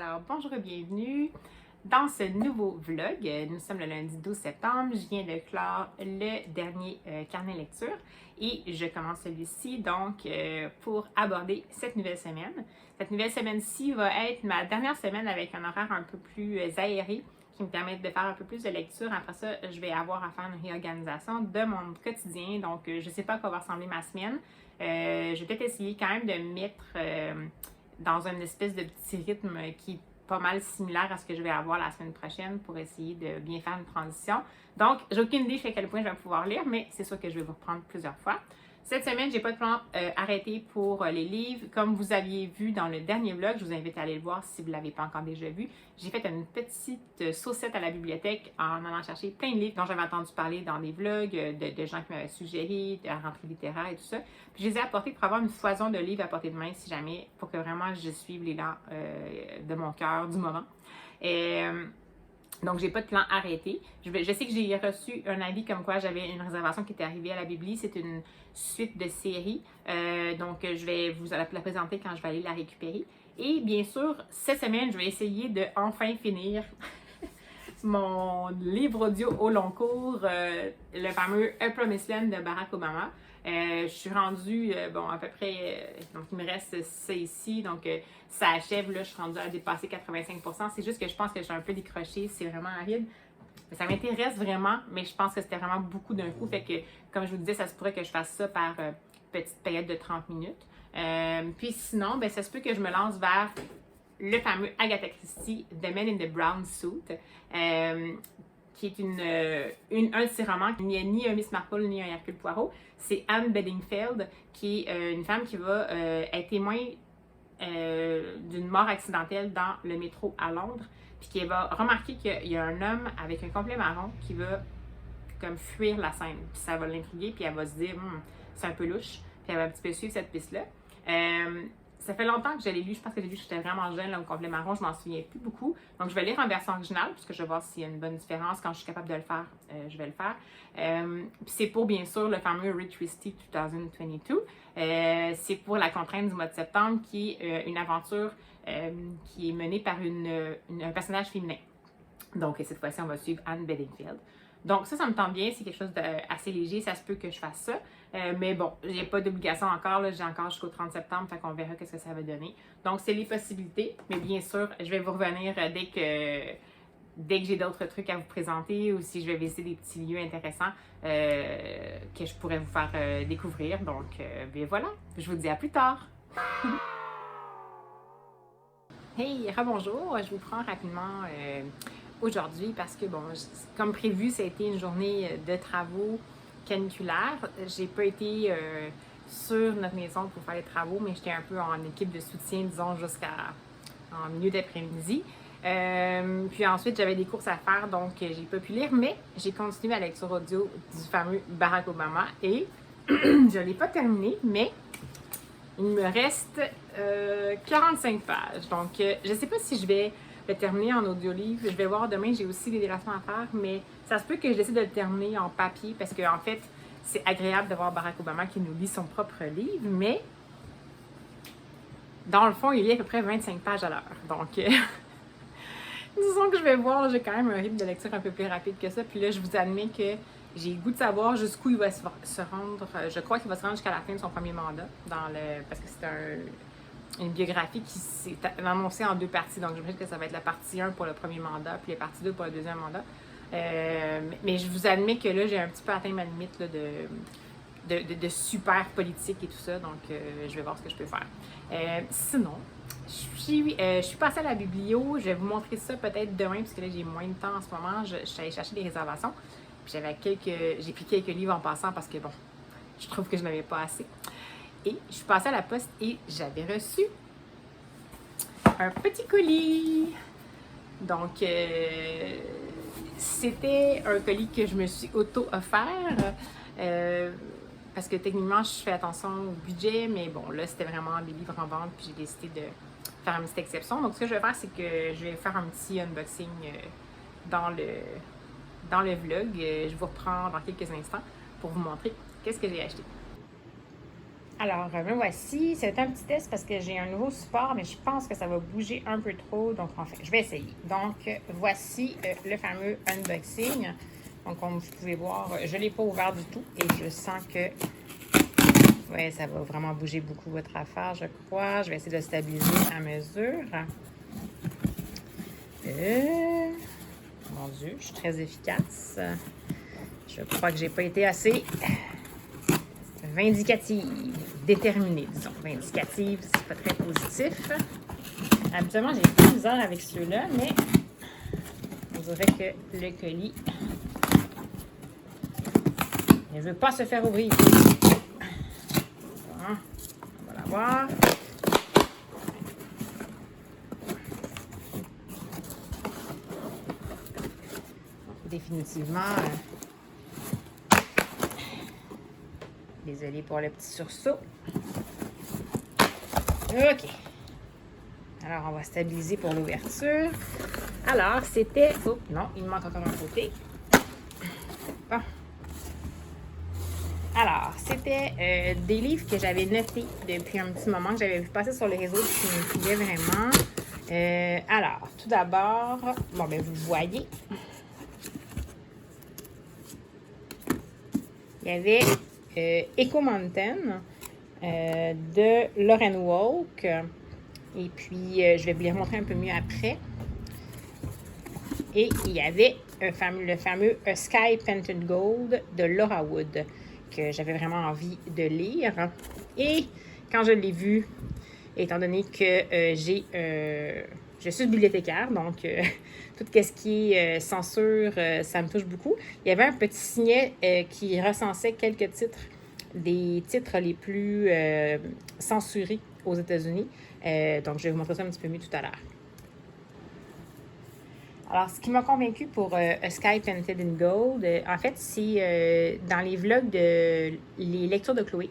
Alors, bonjour et bienvenue dans ce nouveau vlog. Nous sommes le lundi 12 septembre. Je viens de clore le dernier carnet lecture et je commence celui-ci donc pour aborder cette nouvelle semaine. Cette nouvelle semaine-ci va être ma dernière semaine avec un horaire un peu plus aéré qui me permet de faire un peu plus de lecture. Après ça, je vais avoir à faire une réorganisation de mon quotidien. Donc, je ne sais pas à quoi va ressembler ma semaine. Je vais peut-être essayer quand même de me mettre dans une espèce de petit rythme qui est pas mal similaire à ce que je vais avoir la semaine prochaine pour essayer de bien faire une transition. Donc, j'ai aucune idée jusqu'à quel point je vais pouvoir lire, mais c'est sûr que je vais vous reprendre plusieurs fois. Cette semaine, j'ai pas de plan arrêté pour les livres. Comme vous aviez vu dans le dernier vlog, je vous invite à aller le voir si vous ne l'avez pas encore déjà vu. J'ai fait une petite saucette à la bibliothèque en allant chercher plein de livres dont j'avais entendu parler dans des vlogs, de gens qui m'avaient suggéré, de la rentrée littéraire et tout ça. Puis je les ai apportés pour avoir une foison de livres à portée de main si jamais, pour que vraiment je suive l'élan de mon cœur du moment. Donc, j'ai pas de plan arrêté. Je sais que j'ai reçu un avis comme quoi j'avais une réservation qui était arrivée à la Bibli. C'est une suite de séries. Donc, je vais vous la présenter quand je vais aller la récupérer. Et bien sûr, cette semaine, je vais essayer de enfin finir mon livre audio au long cours, le fameux A Promised Land de Barack Obama. Je suis rendue, bon, à peu près, donc il me reste ça ici, donc ça achève, là, je suis rendue à dépasser 85%. C'est juste que je pense que je suis un peu décrochée, c'est vraiment aride. Ça m'intéresse vraiment, mais je pense que c'était vraiment beaucoup d'un coup, fait que, comme je vous disais, ça se pourrait que je fasse ça par petite période de 30 minutes. Puis sinon, ben, ça se peut que je me lance vers le fameux Agatha Christie, The Man in the Brown Suit, qui est un de ses romans. Il n'y a ni un Miss Marple ni un Hercule Poirot. C'est Anne Bedingfield, qui est une femme qui va être témoin d'une mort accidentelle dans le métro à Londres, puis qui va remarquer qu'il y a un homme avec un complet marron qui va comme fuir la scène. Puis ça va l'intriguer, puis elle va se dire c'est un peu louche, puis elle va un petit peu suivre cette piste-là. Ça fait longtemps que je l'ai lu, je pense que j'ai lu, j'étais vraiment jeune là, au complet marron, je m'en souviens plus beaucoup. Donc je vais lire en version originale, puisque je vais voir s'il y a une bonne différence. Quand je suis capable de le faire, je vais le faire. Puis c'est pour bien sûr le fameux Rich Christie 2022. C'est pour la contrainte du mois de septembre, qui est une aventure qui est menée par un personnage féminin. Donc cette fois-ci, on va suivre Anne Bedingfield. Donc ça me tente bien, c'est quelque chose d'assez léger, ça se peut que je fasse ça. Mais bon, j'ai pas d'obligation encore, j'ai encore jusqu'au 30 septembre, fait qu'on verra qu'est-ce que ça va donner. Donc c'est les possibilités, mais bien sûr, je vais vous revenir dès que j'ai d'autres trucs à vous présenter ou si je vais visiter des petits lieux intéressants que je pourrais vous faire découvrir. Donc bien voilà, je vous dis à plus tard! Hey, rebonjour, je vous prends rapidement aujourd'hui parce que, bon, comme prévu, ça a été une journée de travaux caniculaires. J'ai pas été sur notre maison pour faire les travaux, mais j'étais un peu en équipe de soutien, disons, en milieu d'après-midi. Puis ensuite, j'avais des courses à faire, donc j'ai pas pu lire, mais j'ai continué la lecture audio du fameux Barack Obama et je l'ai pas terminé, mais il me reste 45 pages. Donc, je sais pas si je vais le terminer en audio-livre. Je vais voir demain, j'ai aussi des déplacements à faire, mais ça se peut que je décide de le terminer en papier parce qu'en fait, c'est agréable de voir Barack Obama qui nous lit son propre livre, mais dans le fond, il lit à peu près 25 pages à l'heure. Donc, disons que je vais voir, j'ai quand même un rythme de lecture un peu plus rapide que ça. Puis là, je vous admets que j'ai le goût de savoir jusqu'où il va se rendre. Je crois qu'il va se rendre jusqu'à la fin de son premier mandat, parce que c'est une biographie qui s'est annoncée en 2 parties. Donc, j'imagine que ça va être la partie 1 pour le premier mandat, puis la partie 2 pour le deuxième mandat. Mais je vous admets que là, j'ai un petit peu atteint ma limite là, de super politique et tout ça. Donc, je vais voir ce que je peux faire. Sinon, je suis passée à la biblio. Je vais vous montrer ça peut-être demain, puisque là, j'ai moins de temps en ce moment. Je suis allée chercher des réservations. Puis j'ai pris quelques livres en passant parce que, bon, je trouve que je n'avais pas assez. Et je suis passée à la poste et j'avais reçu un petit colis. Donc, c'était un colis que je me suis auto-offert parce que techniquement, je fais attention au budget, mais bon, là, c'était vraiment des livres en vente, puis j'ai décidé de faire une petite exception. Donc, ce que je vais faire, c'est que je vais faire un petit unboxing dans le vlog. Je vous reprends dans quelques instants pour vous montrer qu'est-ce que j'ai acheté. Alors, me voici. C'est un petit test parce que j'ai un nouveau support, mais je pense que ça va bouger un peu trop. Donc, en fait, je vais essayer. Donc, voici le fameux unboxing. Donc, comme vous pouvez voir, je ne l'ai pas ouvert du tout et je sens que ouais, ça va vraiment bouger beaucoup votre affaire, je crois. Je vais essayer de stabiliser à mesure. Mon Dieu, je suis très efficace. Je crois que j'ai pas été assez vindicative, déterminée, disons. Vindicative, c'est pas très positif. Habituellement, j'ai pas de misère avec ceux-là, mais on dirait que le colis ne veut pas se faire ouvrir. Bon, on va l'avoir. Définitivement, désolée pour le petit sursaut. OK. Alors, on va stabiliser pour l'ouverture. Alors, c'était... Oh, non, il me manque encore un côté. Bon. Alors, c'était des livres que j'avais notés depuis un petit moment, que j'avais vu passer sur les réseaux, qui m'intriguaient vraiment. Alors, tout d'abord, bon, ben vous le voyez. Il y avait Echo Mountain de Lauren Walk. Et puis, je vais vous les remontrer un peu mieux après. Et il y avait le fameux A Sky Painted Gold de Laura Wood, que j'avais vraiment envie de lire. Et quand je l'ai vu, étant donné que je suis bibliothécaire, donc tout ce qui est censure, ça me touche beaucoup. Il y avait un petit signet qui recensait quelques titres, des titres les plus censurés aux États-Unis. Donc, je vais vous montrer ça un petit peu mieux tout à l'heure. Alors, ce qui m'a convaincue pour A Sky Painted in Gold, en fait, c'est dans les vlogs de les lectures de Chloé.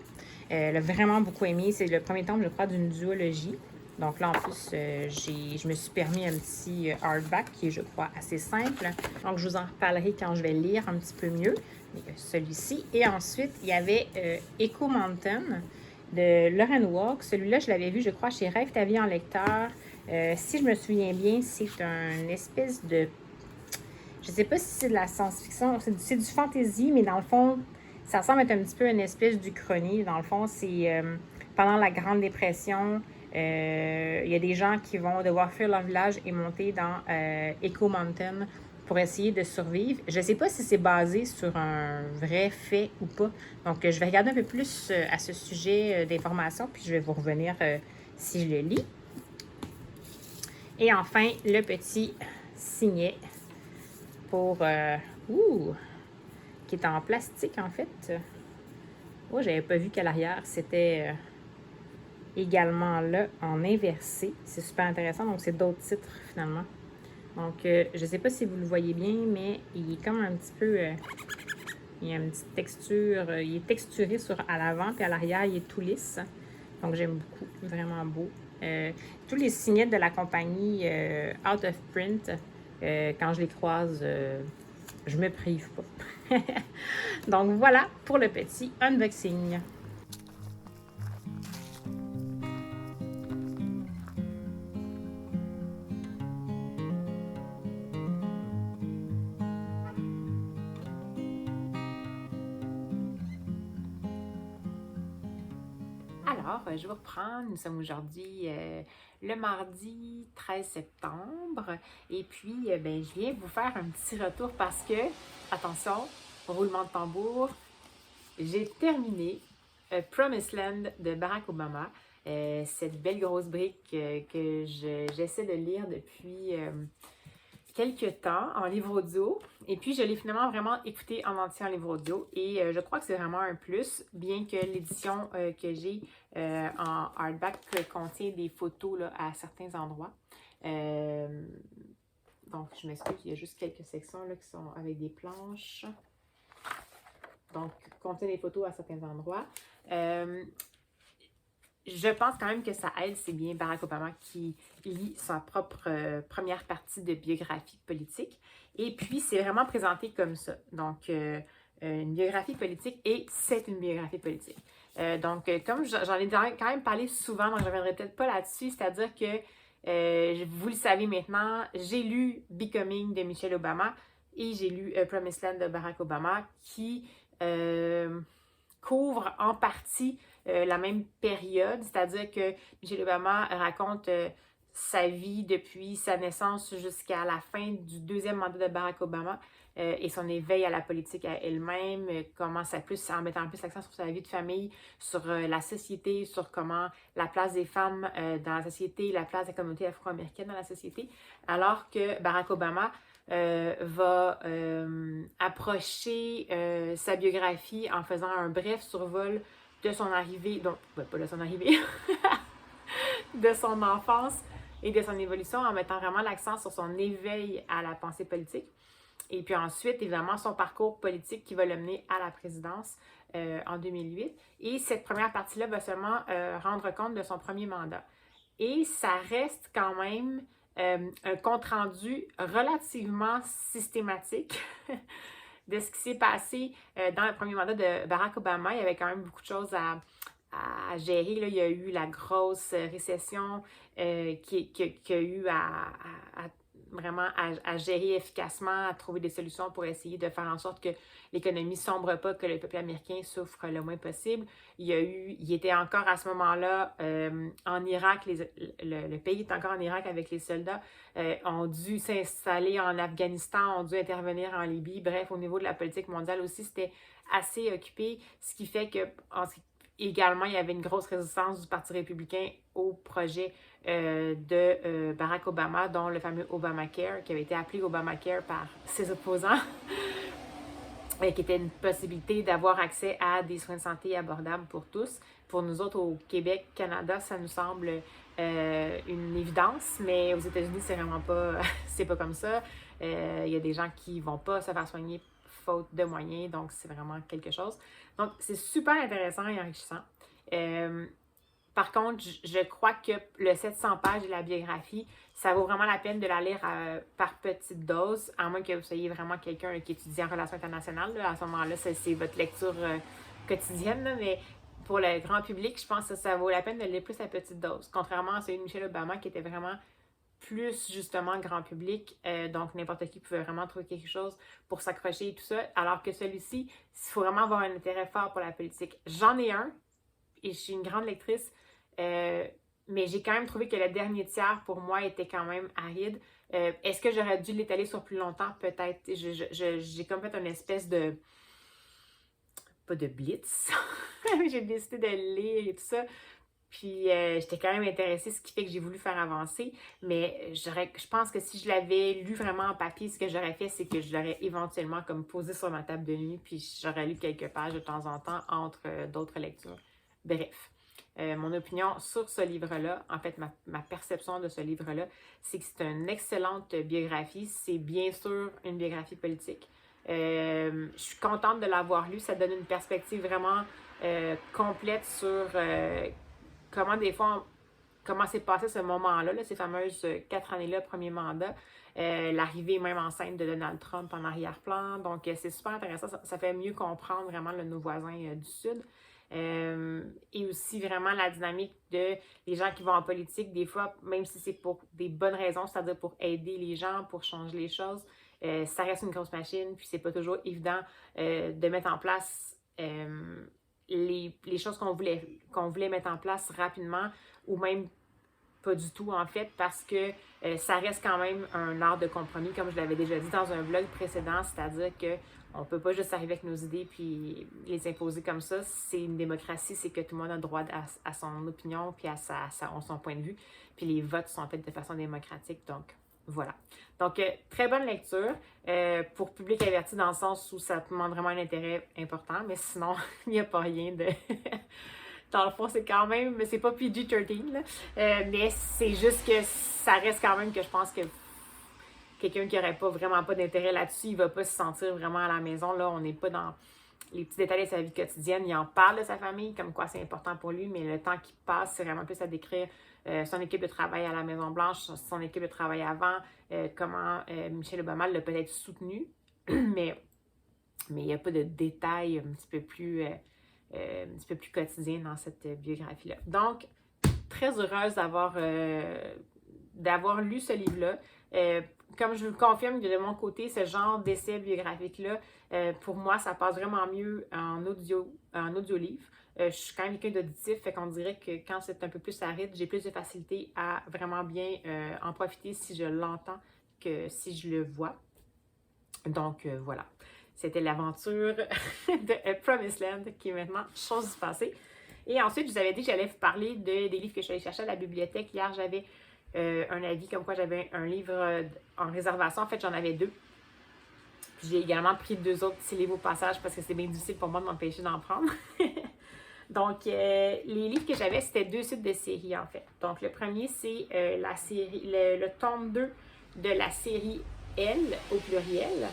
Elle a vraiment beaucoup aimé. C'est le premier tome, je crois, d'une duologie. Donc là, en plus, je me suis permis un petit hardback qui est, je crois, assez simple. Donc, je vous en reparlerai quand je vais le lire un petit peu mieux. Celui-ci. Et ensuite, il y avait Echo Mountain de Lauren Walk. Celui-là, je l'avais vu, je crois, chez Rêve ta vie en lecteur. Si je me souviens bien, c'est une espèce de... Je ne sais pas si c'est de la science-fiction, c'est du fantasy, mais dans le fond, ça ressemble être un petit peu une espèce d'Uchronie. Dans le fond, c'est pendant la Grande Dépression, il y a des gens qui vont devoir fuir leur village et monter dans Echo Mountain pour essayer de survivre. Je ne sais pas si c'est basé sur un vrai fait ou pas. Donc, je vais regarder un peu plus à ce sujet d'informations, puis je vais vous revenir si je le lis. Et enfin, le petit signet pour... qui est en plastique, en fait. Oh, j'avais pas vu qu'à l'arrière, c'était également là, en inversé. C'est super intéressant. Donc, c'est d'autres titres, finalement. Donc, je sais pas si vous le voyez bien, mais il est comme un petit peu... il y a une petite texture. Il est texturé à l'avant, puis à l'arrière, il est tout lisse. Donc, j'aime beaucoup. Vraiment beau. Tous les signets de la compagnie Out of Print, quand je les croise, je me prive pas. Donc, voilà pour le petit unboxing. Alors, je vous reprends. Nous sommes aujourd'hui le mardi 13 septembre. Et puis, ben, je viens vous faire un petit retour parce que, attention, roulement de tambour, j'ai terminé Promised Land de Barack Obama. Cette belle grosse brique que j'essaie de lire depuis quelques temps en livre audio. Et puis, je l'ai finalement vraiment écouté en entier en livre audio. Et je crois que c'est vraiment un plus, bien que l'édition que j'ai en hardback contient des photos là, à certains endroits. Donc, je m'excuse, il y a juste quelques sections là, qui sont avec des planches. Donc, contient des photos à certains endroits. Je pense quand même que ça aide, c'est bien Barack Obama qui lit sa propre première partie de biographie politique. Et puis, c'est vraiment présenté comme ça. Donc, une biographie politique et c'est une biographie politique. Donc, comme j'en ai quand même parlé souvent, donc je ne reviendrai peut-être pas là-dessus, c'est-à-dire que vous le savez maintenant, j'ai lu Becoming de Michelle Obama et j'ai lu Promised Land de Barack Obama qui couvre en partie la même période, c'est-à-dire que Michelle Obama raconte sa vie depuis sa naissance jusqu'à la fin du deuxième mandat de Barack Obama et son éveil à la politique à elle-même, comment ça plus, en mettant plus l'accent sur sa vie de famille, sur la société, sur comment la place des femmes dans la société, la place des communautés afro-américaines dans la société, alors que Barack Obama va approcher sa biographie en faisant un bref survol de son arrivée, donc pas de son arrivée, de son enfance et de son évolution en mettant vraiment l'accent sur son éveil à la pensée politique. Et puis ensuite, évidemment, son parcours politique qui va le mener à la présidence en 2008. Et cette première partie-là va seulement rendre compte de son premier mandat. Et ça reste quand même un compte-rendu relativement systématique de ce qui s'est passé dans le premier mandat de Barack Obama. Il y avait quand même beaucoup de choses à gérer. Là, il y a eu la grosse récession qu'il y a eu vraiment à gérer efficacement, à trouver des solutions pour essayer de faire en sorte que l'économie ne sombre pas, que le peuple américain souffre le moins possible. Il était encore à ce moment-là en Irak, le pays est encore en Irak avec les soldats, ont dû s'installer en Afghanistan, ont dû intervenir en Libye. Bref, au niveau de la politique mondiale aussi, c'était assez occupé, ce qui fait que également, il y avait une grosse résistance du Parti républicain au projet de Barack Obama, dont le fameux Obamacare, qui avait été appelé Obamacare par ses opposants, qui était une possibilité d'avoir accès à des soins de santé abordables pour tous. Pour nous autres, au Québec, Canada, ça nous semble une évidence, mais aux États-Unis, c'est vraiment pas, c'est pas comme ça. Il y a des gens qui vont pas se faire soigner faute de moyens, donc c'est vraiment quelque chose. Donc, c'est super intéressant et enrichissant. Par contre, je crois que le 700 pages de la biographie, ça vaut vraiment la peine de la lire par petite dose, à moins que vous soyez vraiment quelqu'un qui étudie en relations internationales. Là. À ce moment-là, c'est votre lecture quotidienne, là, mais pour le grand public, je pense que ça vaut la peine de le lire plus à petite dose. Contrairement à celui de Michelle Obama, qui était vraiment plus justement grand public, donc n'importe qui pouvait vraiment trouver quelque chose pour s'accrocher et tout ça, alors que celui-ci, il faut vraiment avoir un intérêt fort pour la politique. J'en ai un, et je suis une grande lectrice, mais j'ai quand même trouvé que le dernier tiers, pour moi, était quand même aride. Est-ce que j'aurais dû l'étaler sur plus longtemps? Peut-être. J'ai comme fait une espèce de... pas de blitz. J'ai décidé de le lire et tout ça. Puis j'étais quand même intéressée, ce qui fait que j'ai voulu faire avancer. Mais je pense que si je l'avais lu vraiment en papier, ce que j'aurais fait, c'est que je l'aurais éventuellement comme posé sur ma table de nuit, puis j'aurais lu quelques pages de temps en temps entre d'autres lectures. Bref, mon opinion sur ce livre-là, en fait, ma perception de ce livre-là, c'est que c'est une excellente biographie. C'est bien sûr une biographie politique. Je suis contente de l'avoir lu. Ça donne une perspective vraiment complète sur comment s'est passé ce moment-là, ces fameuses 4 années-là, premier mandat, l'arrivée même enceinte de Donald Trump en arrière-plan. Donc, c'est super intéressant. Ça fait mieux comprendre vraiment nos voisins du Sud. Et aussi vraiment la dynamique de les gens qui vont en politique, des fois, même si c'est pour des bonnes raisons, c'est-à-dire pour aider les gens, pour changer les choses, ça reste une grosse machine, puis c'est pas toujours évident de mettre en place les choses qu'on voulait mettre en place rapidement ou même pas du tout en fait parce que ça reste quand même un art de compromis comme je l'avais déjà dit dans un vlog précédent, c'est-à-dire que on peut pas juste arriver avec nos idées puis les imposer comme ça. C'est une démocratie, c'est que tout le monde a droit à son opinion puis à son point de vue. Puis les votes sont faits de façon démocratique, donc voilà. Donc, très bonne lecture pour public averti dans le sens où ça demande vraiment un intérêt important, mais sinon, il n'y a pas rien de... Dans le fond, c'est quand même... C'est pas PG-13, là, mais c'est juste que ça reste quand même que je pense que quelqu'un qui n'aurait vraiment pas d'intérêt là-dessus, il va pas se sentir vraiment à la maison. Là, on n'est pas dans les petits détails de sa vie quotidienne. Il en parle de sa famille, comme quoi c'est important pour lui, mais le temps qu'il passe, c'est vraiment plus à décrire son équipe de travail à la Maison-Blanche, son équipe de travail avant, comment Michelle Obama l'a peut-être soutenu, mais mais il n'y a pas de détails un petit peu plus quotidiens dans cette biographie-là. Donc, très heureuse d'avoir lu ce livre-là. Comme je vous le confirme, de mon côté, ce genre d'essai biographique-là, pour moi, ça passe vraiment mieux en audio-livre. Je suis quand même quelqu'un d'auditif, fait qu'on dirait que quand c'est un peu plus aride, j'ai plus de facilité à vraiment bien en profiter si je l'entends que si je le vois. Donc, voilà. C'était l'aventure de Promised Land qui est maintenant chose du passé. Et ensuite, je vous avais dit que j'allais vous parler des livres que je suis allée chercher à la bibliothèque. Hier, j'avais un avis comme quoi j'avais un livre en réservation. En fait, j'en avais 2. Puis j'ai également pris 2 autres petits livres au passage parce que c'est bien difficile pour moi de m'empêcher d'en prendre. Donc, les livres que j'avais, c'était 2 suites de séries, en fait. Donc, le premier, c'est la série, le tome 2 de la série Elle, au pluriel.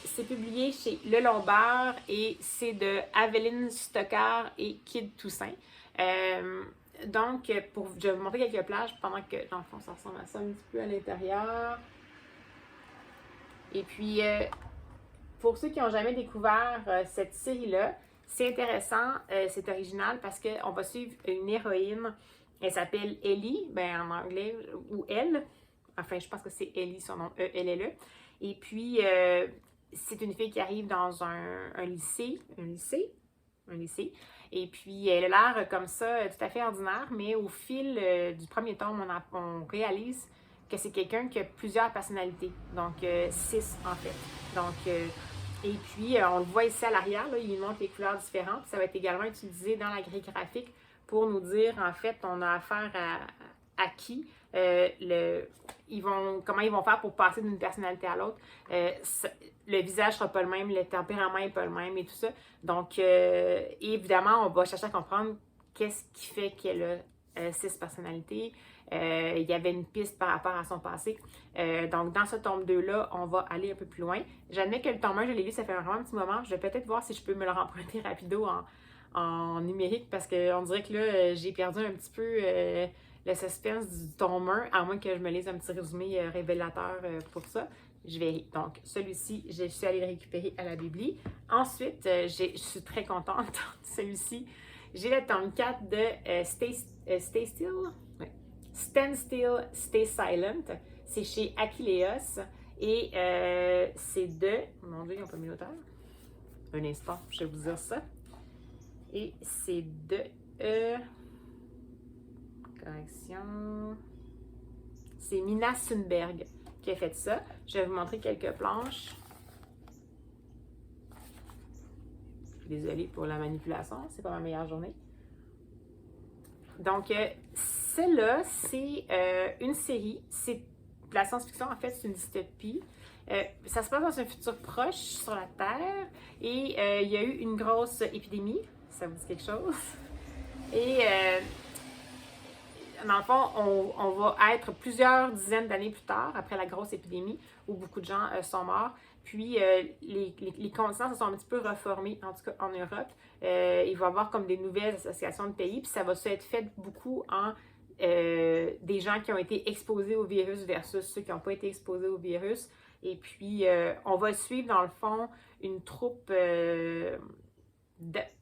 C'est publié chez Le Lombard et c'est de Aveline Stockard et Kid Toussaint. Donc, je vais vous montrer quelques plages pendant que, dans le fond, ça ressemble à ça un petit peu à l'intérieur. Et puis, pour ceux qui n'ont jamais découvert cette série-là, c'est intéressant, c'est original parce qu'on va suivre une héroïne. Elle s'appelle Ellie, ben en anglais, ou Elle. Enfin, je pense que c'est Ellie, son nom, E-L-L-E. Et puis, c'est une fille qui arrive dans un lycée. Un lycée. Et puis, elle a l'air comme ça, tout à fait ordinaire, mais au fil du premier tome, on réalise que c'est quelqu'un qui a plusieurs personnalités. Donc, 6 en fait. Donc, et puis, on le voit ici à l'arrière, là, il montre les couleurs différentes. Ça va être également utilisé dans la grille graphique pour nous dire, en fait, on a affaire à qui, comment ils vont faire pour passer d'une personnalité à l'autre. Le visage ne sera pas le même, le tempérament n'est pas le même et tout ça. Donc, évidemment, on va chercher à comprendre qu'est-ce qui fait qu'elle a 6 personnalités. Il y avait une piste par rapport à son passé. Donc, dans ce tome 2-là, on va aller un peu plus loin. J'admets que le tome 1, je l'ai lu, ça fait vraiment un petit moment. Je vais peut-être voir si je peux me le remprunter rapido en numérique parce qu'on dirait que là, j'ai perdu un petit peu le suspense du tome 1, à moins que je me lise un petit résumé révélateur pour ça. Je vais. Donc, celui-ci, je suis allée le récupérer à la Bibli. Ensuite, je suis très contente de celui-ci. J'ai le tome 4 de Stay Still. Ouais. Stand Still, Stay Silent. C'est chez Aquileos. Et c'est de... Mon Dieu, ils n'ont pas mis l'auteur. Un instant, je vais vous dire ça. Et c'est de... correction... C'est Mina Sundberg qui a fait ça. Je vais vous montrer quelques planches. Désolée pour la manipulation, c'est pas ma meilleure journée. Donc, celle-là, c'est une série. C'est de la science-fiction, en fait, c'est une dystopie. Ça se passe dans un futur proche sur la Terre et il y a eu une grosse épidémie. Ça vous dit quelque chose? Et dans le fond, on va être plusieurs dizaines d'années plus tard, après la grosse épidémie, où beaucoup de gens sont morts. Puis, les continents se sont un petit peu reformés, en tout cas en Europe. Il va y avoir comme des nouvelles associations de pays, puis ça va se être fait beaucoup en des gens qui ont été exposés au virus versus ceux qui n'ont pas été exposés au virus. Et puis, on va suivre, dans le fond, une troupe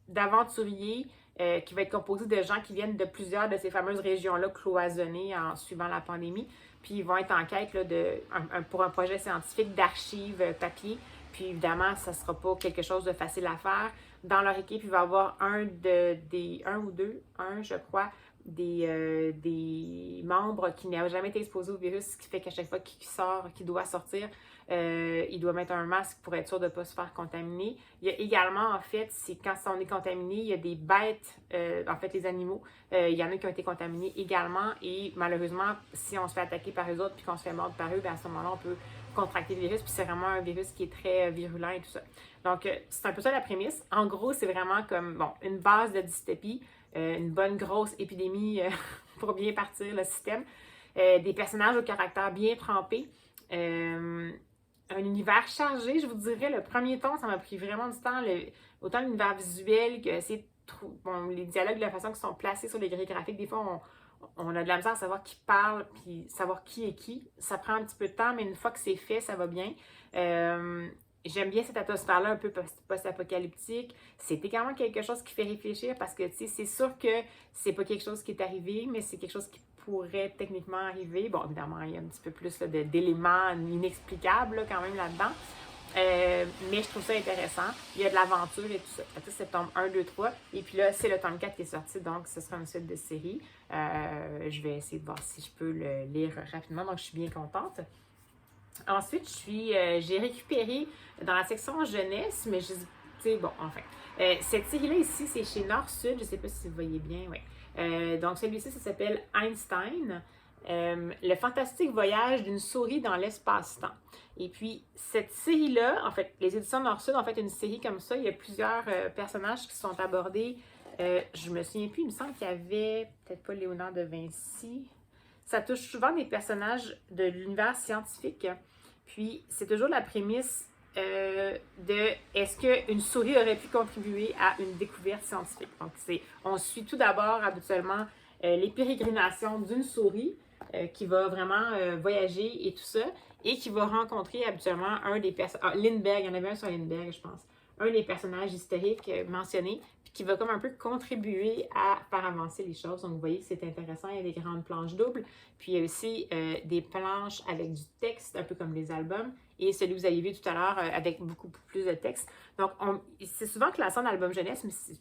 d'aventuriers qui va être composée de gens qui viennent de plusieurs de ces fameuses régions-là cloisonnées en suivant la pandémie. Puis ils vont être en quête là, pour un projet scientifique d'archives papier. Puis évidemment, ça ne sera pas quelque chose de facile à faire. Dans leur équipe, il va y avoir un ou deux, je crois, des membres qui n'a jamais été exposé au virus, ce qui fait qu'à chaque fois qu'il doit sortir, il doit mettre un masque pour être sûr de ne pas se faire contaminer. Il y a également, en fait, quand on est contaminé, il y a des bêtes, en fait, les animaux, il y en a qui ont été contaminés également et malheureusement, si on se fait attaquer par eux autres puis qu'on se fait mordre par eux, bien à ce moment-là, on peut contracter le virus puis c'est vraiment un virus qui est très virulent et tout ça. Donc, c'est un peu ça la prémisse. En gros, c'est vraiment comme, bon, une base de dystopie, une bonne grosse épidémie pour bien partir le système, des personnages au caractère bien trempés, un univers chargé, je vous dirais. Le premier temps, ça m'a pris vraiment du temps, autant l'univers visuel que les dialogues, la façon qu'ils sont placés sur les grilles graphiques. Des fois, on a de la misère à savoir qui parle, puis savoir qui est qui. Ça prend un petit peu de temps, mais une fois que c'est fait, ça va bien. j'aime bien cette atmosphère-là un peu post-apocalyptique. C'est également quelque chose qui fait réfléchir parce que, tu sais, c'est sûr que c'est pas quelque chose qui est arrivé, mais c'est quelque chose qui pourrait techniquement arriver. Bon, évidemment, il y a un petit peu plus d'éléments inexplicables là, quand même là-dedans. Mais je trouve ça intéressant. Il y a de l'aventure et tout ça. Ça, c'est le tome 1, 2, 3. Et puis là, c'est le tome 4 qui est sorti, donc ce sera une suite de série. Je vais essayer de voir si je peux le lire rapidement, donc je suis bien contente. Ensuite, j'ai récupéré dans la section jeunesse, mais je sais, bon, enfin. Cette série-là ici, c'est chez Nord-Sud, je ne sais pas si vous voyez bien, oui. Donc celui-ci, ça s'appelle Einstein. Le fantastique voyage d'une souris dans l'espace-temps. Et puis, cette série-là, en fait, les éditions Nord-Sud ont fait une série comme ça. Il y a plusieurs personnages qui sont abordés. Je me souviens plus, il me semble qu'il y avait, peut-être pas Léonard de Vinci. Ça touche souvent des personnages de l'univers scientifique. Puis, c'est toujours la prémisse de est-ce qu'une souris aurait pu contribuer à une découverte scientifique. Donc, on suit tout d'abord habituellement les pérégrinations d'une souris qui va vraiment voyager et tout ça, et qui va rencontrer habituellement un des personnages, Lindbergh, il y en avait un sur Lindbergh, je pense, un des personnages historiques mentionnés, puis qui va comme un peu contribuer à faire avancer les choses. Donc, vous voyez que c'est intéressant, il y a des grandes planches doubles, puis il y a aussi des planches avec du texte, un peu comme les albums, et celui que vous avez vu tout à l'heure avec beaucoup plus de texte. Donc, c'est souvent classé en album jeunesse, mais c'est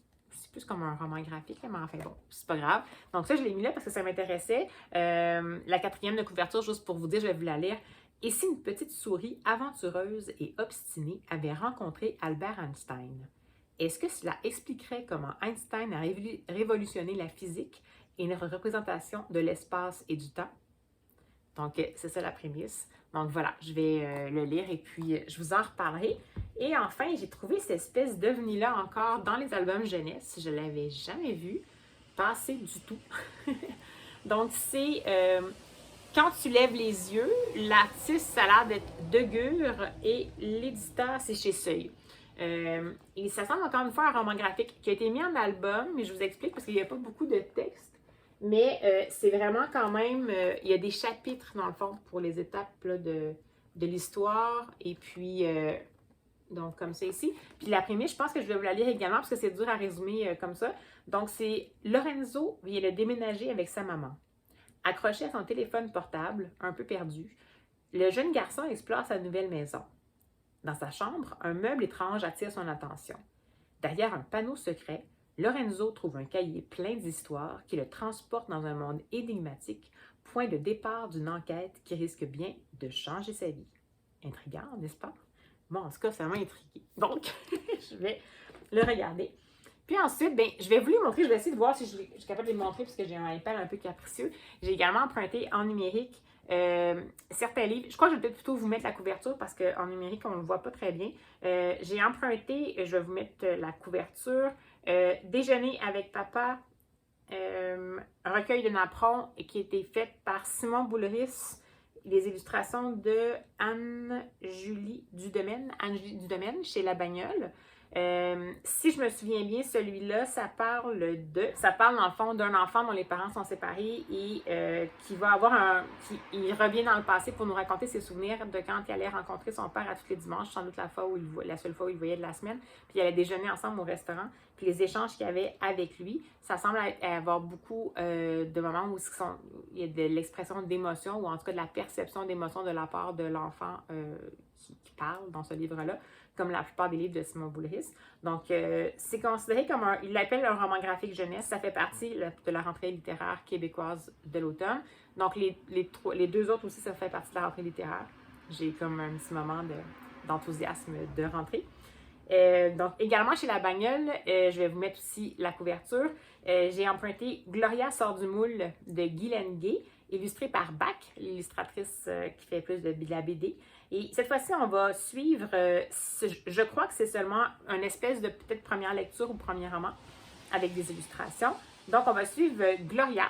plus comme un roman graphique, mais enfin bon, c'est pas grave. Donc ça, je l'ai mis là parce que ça m'intéressait. La quatrième de couverture, juste pour vous dire, je vais vous la lire. Et si une petite souris aventureuse et obstinée avait rencontré Albert Einstein? Est-ce que cela expliquerait comment Einstein a révolutionné la physique et notre représentation de l'espace et du temps? Donc, c'est ça la prémisse. Donc voilà, je vais le lire et puis je vous en reparlerai. Et enfin, j'ai trouvé cette espèce d'ovni-là encore dans les albums jeunesse. Je ne l'avais jamais vu passer du tout. Donc, c'est Quand tu lèves les yeux, l'artiste, ça a l'air d'être De Gure et l'éditeur, c'est chez Seuil. Et ça semble encore une fois un roman graphique qui a été mis en album, mais je vous explique parce qu'il n'y a pas beaucoup de texte. Mais c'est vraiment quand même, il y a des chapitres dans le fond pour les étapes là, de l'histoire. Et puis, donc comme ça ici. Puis la première, je pense que je vais vous la lire également parce que c'est dur à résumer comme ça. Donc c'est Lorenzo vient le déménager avec sa maman. Accroché à son téléphone portable, un peu perdu, le jeune garçon explore sa nouvelle maison. Dans sa chambre, un meuble étrange attire son attention. Derrière un panneau secret, Lorenzo trouve un cahier plein d'histoires qui le transporte dans un monde énigmatique, point de départ d'une enquête qui risque bien de changer sa vie. Intriguant, n'est-ce pas? Bon, en tout cas, ça m'a intrigué. Donc, je vais le regarder. Puis ensuite, ben, je vais vous les montrer. Je vais essayer de voir si je suis capable de les montrer parce que j'ai un iPad un peu capricieux. J'ai également emprunté en numérique certains livres. Je crois que je vais peut-être plutôt vous mettre la couverture parce qu'en numérique, on ne le voit pas très bien. J'ai emprunté, je vais vous mettre la couverture, Déjeuner avec papa, recueil de napperons qui a été fait par Simon Boulris. Les illustrations de Anne-Julie Dudemaine chez La Bagnole. Si je me souviens bien, celui-là, ça parle dans le fond d'un enfant dont les parents sont séparés et qui va avoir il revient dans le passé pour nous raconter ses souvenirs de quand il allait rencontrer son père à tous les dimanches, sans doute la seule fois où il le voyait de la semaine, puis il allait déjeuner ensemble au restaurant, puis les échanges qu'il y avait avec lui, ça semble avoir beaucoup de moments où il y a de l'expression d'émotion, ou en tout cas de la perception d'émotion de la part de l'enfant qui parle dans ce livre-là, comme la plupart des livres de Simon Boulris. Donc, c'est considéré comme il l'appelle un roman graphique jeunesse. Ça fait partie de la rentrée littéraire québécoise de l'automne. Donc, les deux autres aussi, ça fait partie de la rentrée littéraire. J'ai comme un petit moment d'enthousiasme de rentrée. Donc, également chez La Bagnole, je vais vous mettre aussi la couverture. J'ai emprunté Gloria sort du moule de Guylaine Gay, illustrée par Bach, l'illustratrice qui fait plus de la BD. Et cette fois-ci, on va suivre, je crois que c'est seulement une espèce de peut-être première lecture ou premier roman avec des illustrations. Donc, on va suivre Gloria,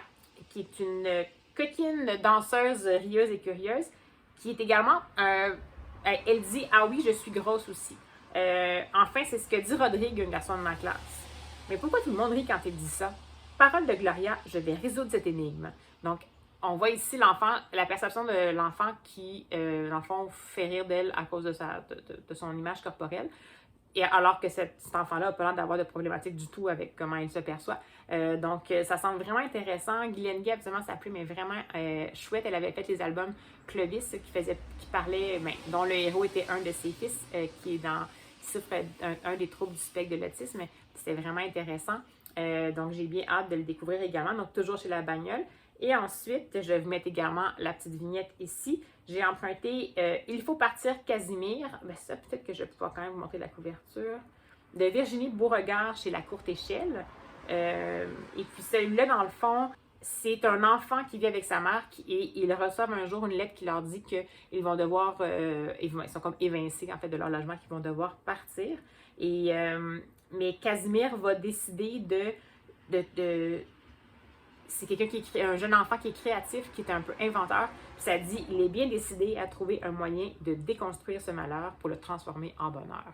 qui est une coquine danseuse rieuse et curieuse, qui est également, elle dit « Ah oui, je suis grosse aussi ». Enfin, c'est ce que dit Rodrigue, un garçon de ma classe. Mais pourquoi tout le monde rit quand il dit ça? Parole de Gloria, je vais résoudre cette énigme. Donc, on voit ici l'enfant, la perception de l'enfant qui, dans le fond, fait rire d'elle à cause de, de son image corporelle. Et alors que cet enfant-là n'a pas l'air d'avoir de problématique du tout avec comment il se perçoit. Donc, ça semble vraiment intéressant. Guylaine Gay, absolument, sa plume est vraiment chouette. Elle avait fait les albums Clovis qui parlait, dont le héros était un de ses fils, qui souffre un des troubles du spectre de l'autisme. C'était vraiment intéressant. Donc, j'ai bien hâte de le découvrir également. Donc, toujours chez La Bagnole. Et ensuite, je vais vous mettre également la petite vignette ici. J'ai emprunté Il faut partir Casimir. Ben ça, peut-être que je vais pouvoir quand même vous montrer la couverture. De Virginie Beauregard chez La Courte Échelle. Et puis celui-là, dans le fond, c'est un enfant qui vit avec sa mère et ils reçoivent un jour une lettre qui leur dit qu'ils vont devoir, ils sont comme évincés en fait de leur logement, qu'ils vont devoir partir. Et, mais Casimir va décider c'est quelqu'un qui est un jeune enfant qui est créatif, qui est un peu inventeur. Puis ça dit, il est bien décidé à trouver un moyen de déconstruire ce malheur pour le transformer en bonheur.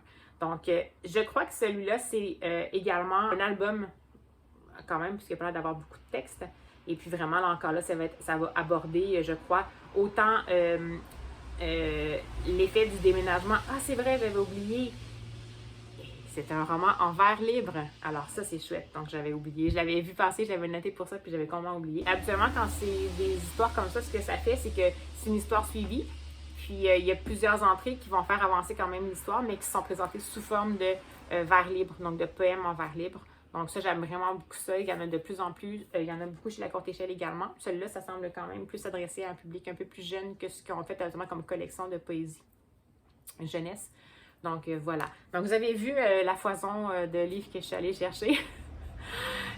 Donc, je crois que celui-là, c'est également un album, quand même, puisqu'il n'y a pas l'air d'avoir beaucoup de texte. Et puis vraiment, là encore là, ça va aborder, je crois, autant l'effet du déménagement. Ah, c'est vrai, j'avais oublié. C'est un roman en vers libre. Alors ça, c'est chouette. Donc, j'avais oublié. Je l'avais vu passer, j'avais noté pour ça, puis j'avais complètement oublié. Habituellement, quand c'est des histoires comme ça, ce que ça fait, c'est que c'est une histoire suivie. Puis, il y a plusieurs entrées qui vont faire avancer quand même l'histoire, mais qui sont présentées sous forme de vers libre, donc de poèmes en vers libre. Donc ça, j'aime vraiment beaucoup ça. Il y en a de plus en plus. Il y en a beaucoup chez La Courte Échelle également. Celui-là, ça semble quand même plus s'adresser à un public un peu plus jeune que ce qu'on fait habituellement comme collection de poésie jeunesse. Donc, voilà. Donc, vous avez vu la foison de livres que je suis allée chercher.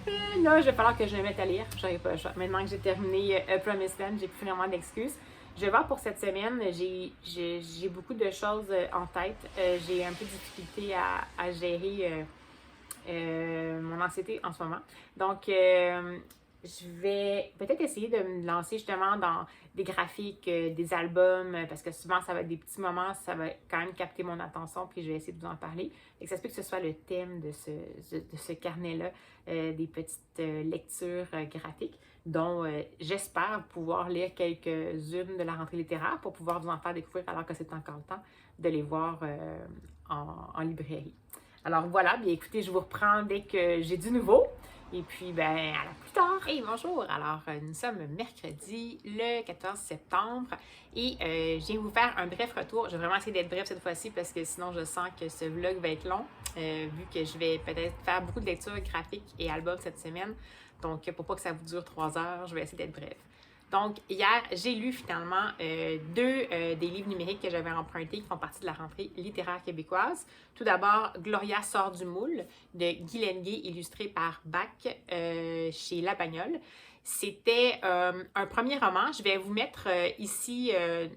Là, il va falloir que je me mette à lire. J'aurais pas le choix. Maintenant que j'ai terminé Promised Land, j'ai plus vraiment d'excuses. Je vais voir pour cette semaine. J'ai beaucoup de choses en tête. J'ai un peu de difficulté à gérer mon anxiété en ce moment. Donc, je vais peut-être essayer de me lancer justement dans des graphiques, des albums, parce que souvent, ça va être des petits moments, ça va quand même capter mon attention, puis je vais essayer de vous en parler. Et ça se peut que ce soit le thème de ce carnet-là, des petites lectures graphiques, dont j'espère pouvoir lire quelques-unes de la rentrée littéraire pour pouvoir vous en faire découvrir alors que c'est encore le temps de les voir en librairie. Alors voilà, bien écoutez, je vous reprends dès que j'ai du nouveau. Et puis, ben, à la plus tard. Hey, bonjour! Alors, nous sommes mercredi, le 14 septembre, et je viens vous faire un bref retour. Je vais vraiment essayer d'être bref cette fois-ci parce que sinon, je sens que ce vlog va être long, vu que je vais peut-être faire beaucoup de lectures graphiques et albums cette semaine. Donc, pour pas que ça vous dure 3 heures, je vais essayer d'être bref. Donc, hier, j'ai lu finalement deux des livres numériques que j'avais empruntés qui font partie de la rentrée littéraire québécoise. Tout d'abord, Gloria sort du moule de Guylaine Gay, illustré par Bach chez La Bagnole. C'était un premier roman. Je vais vous mettre ici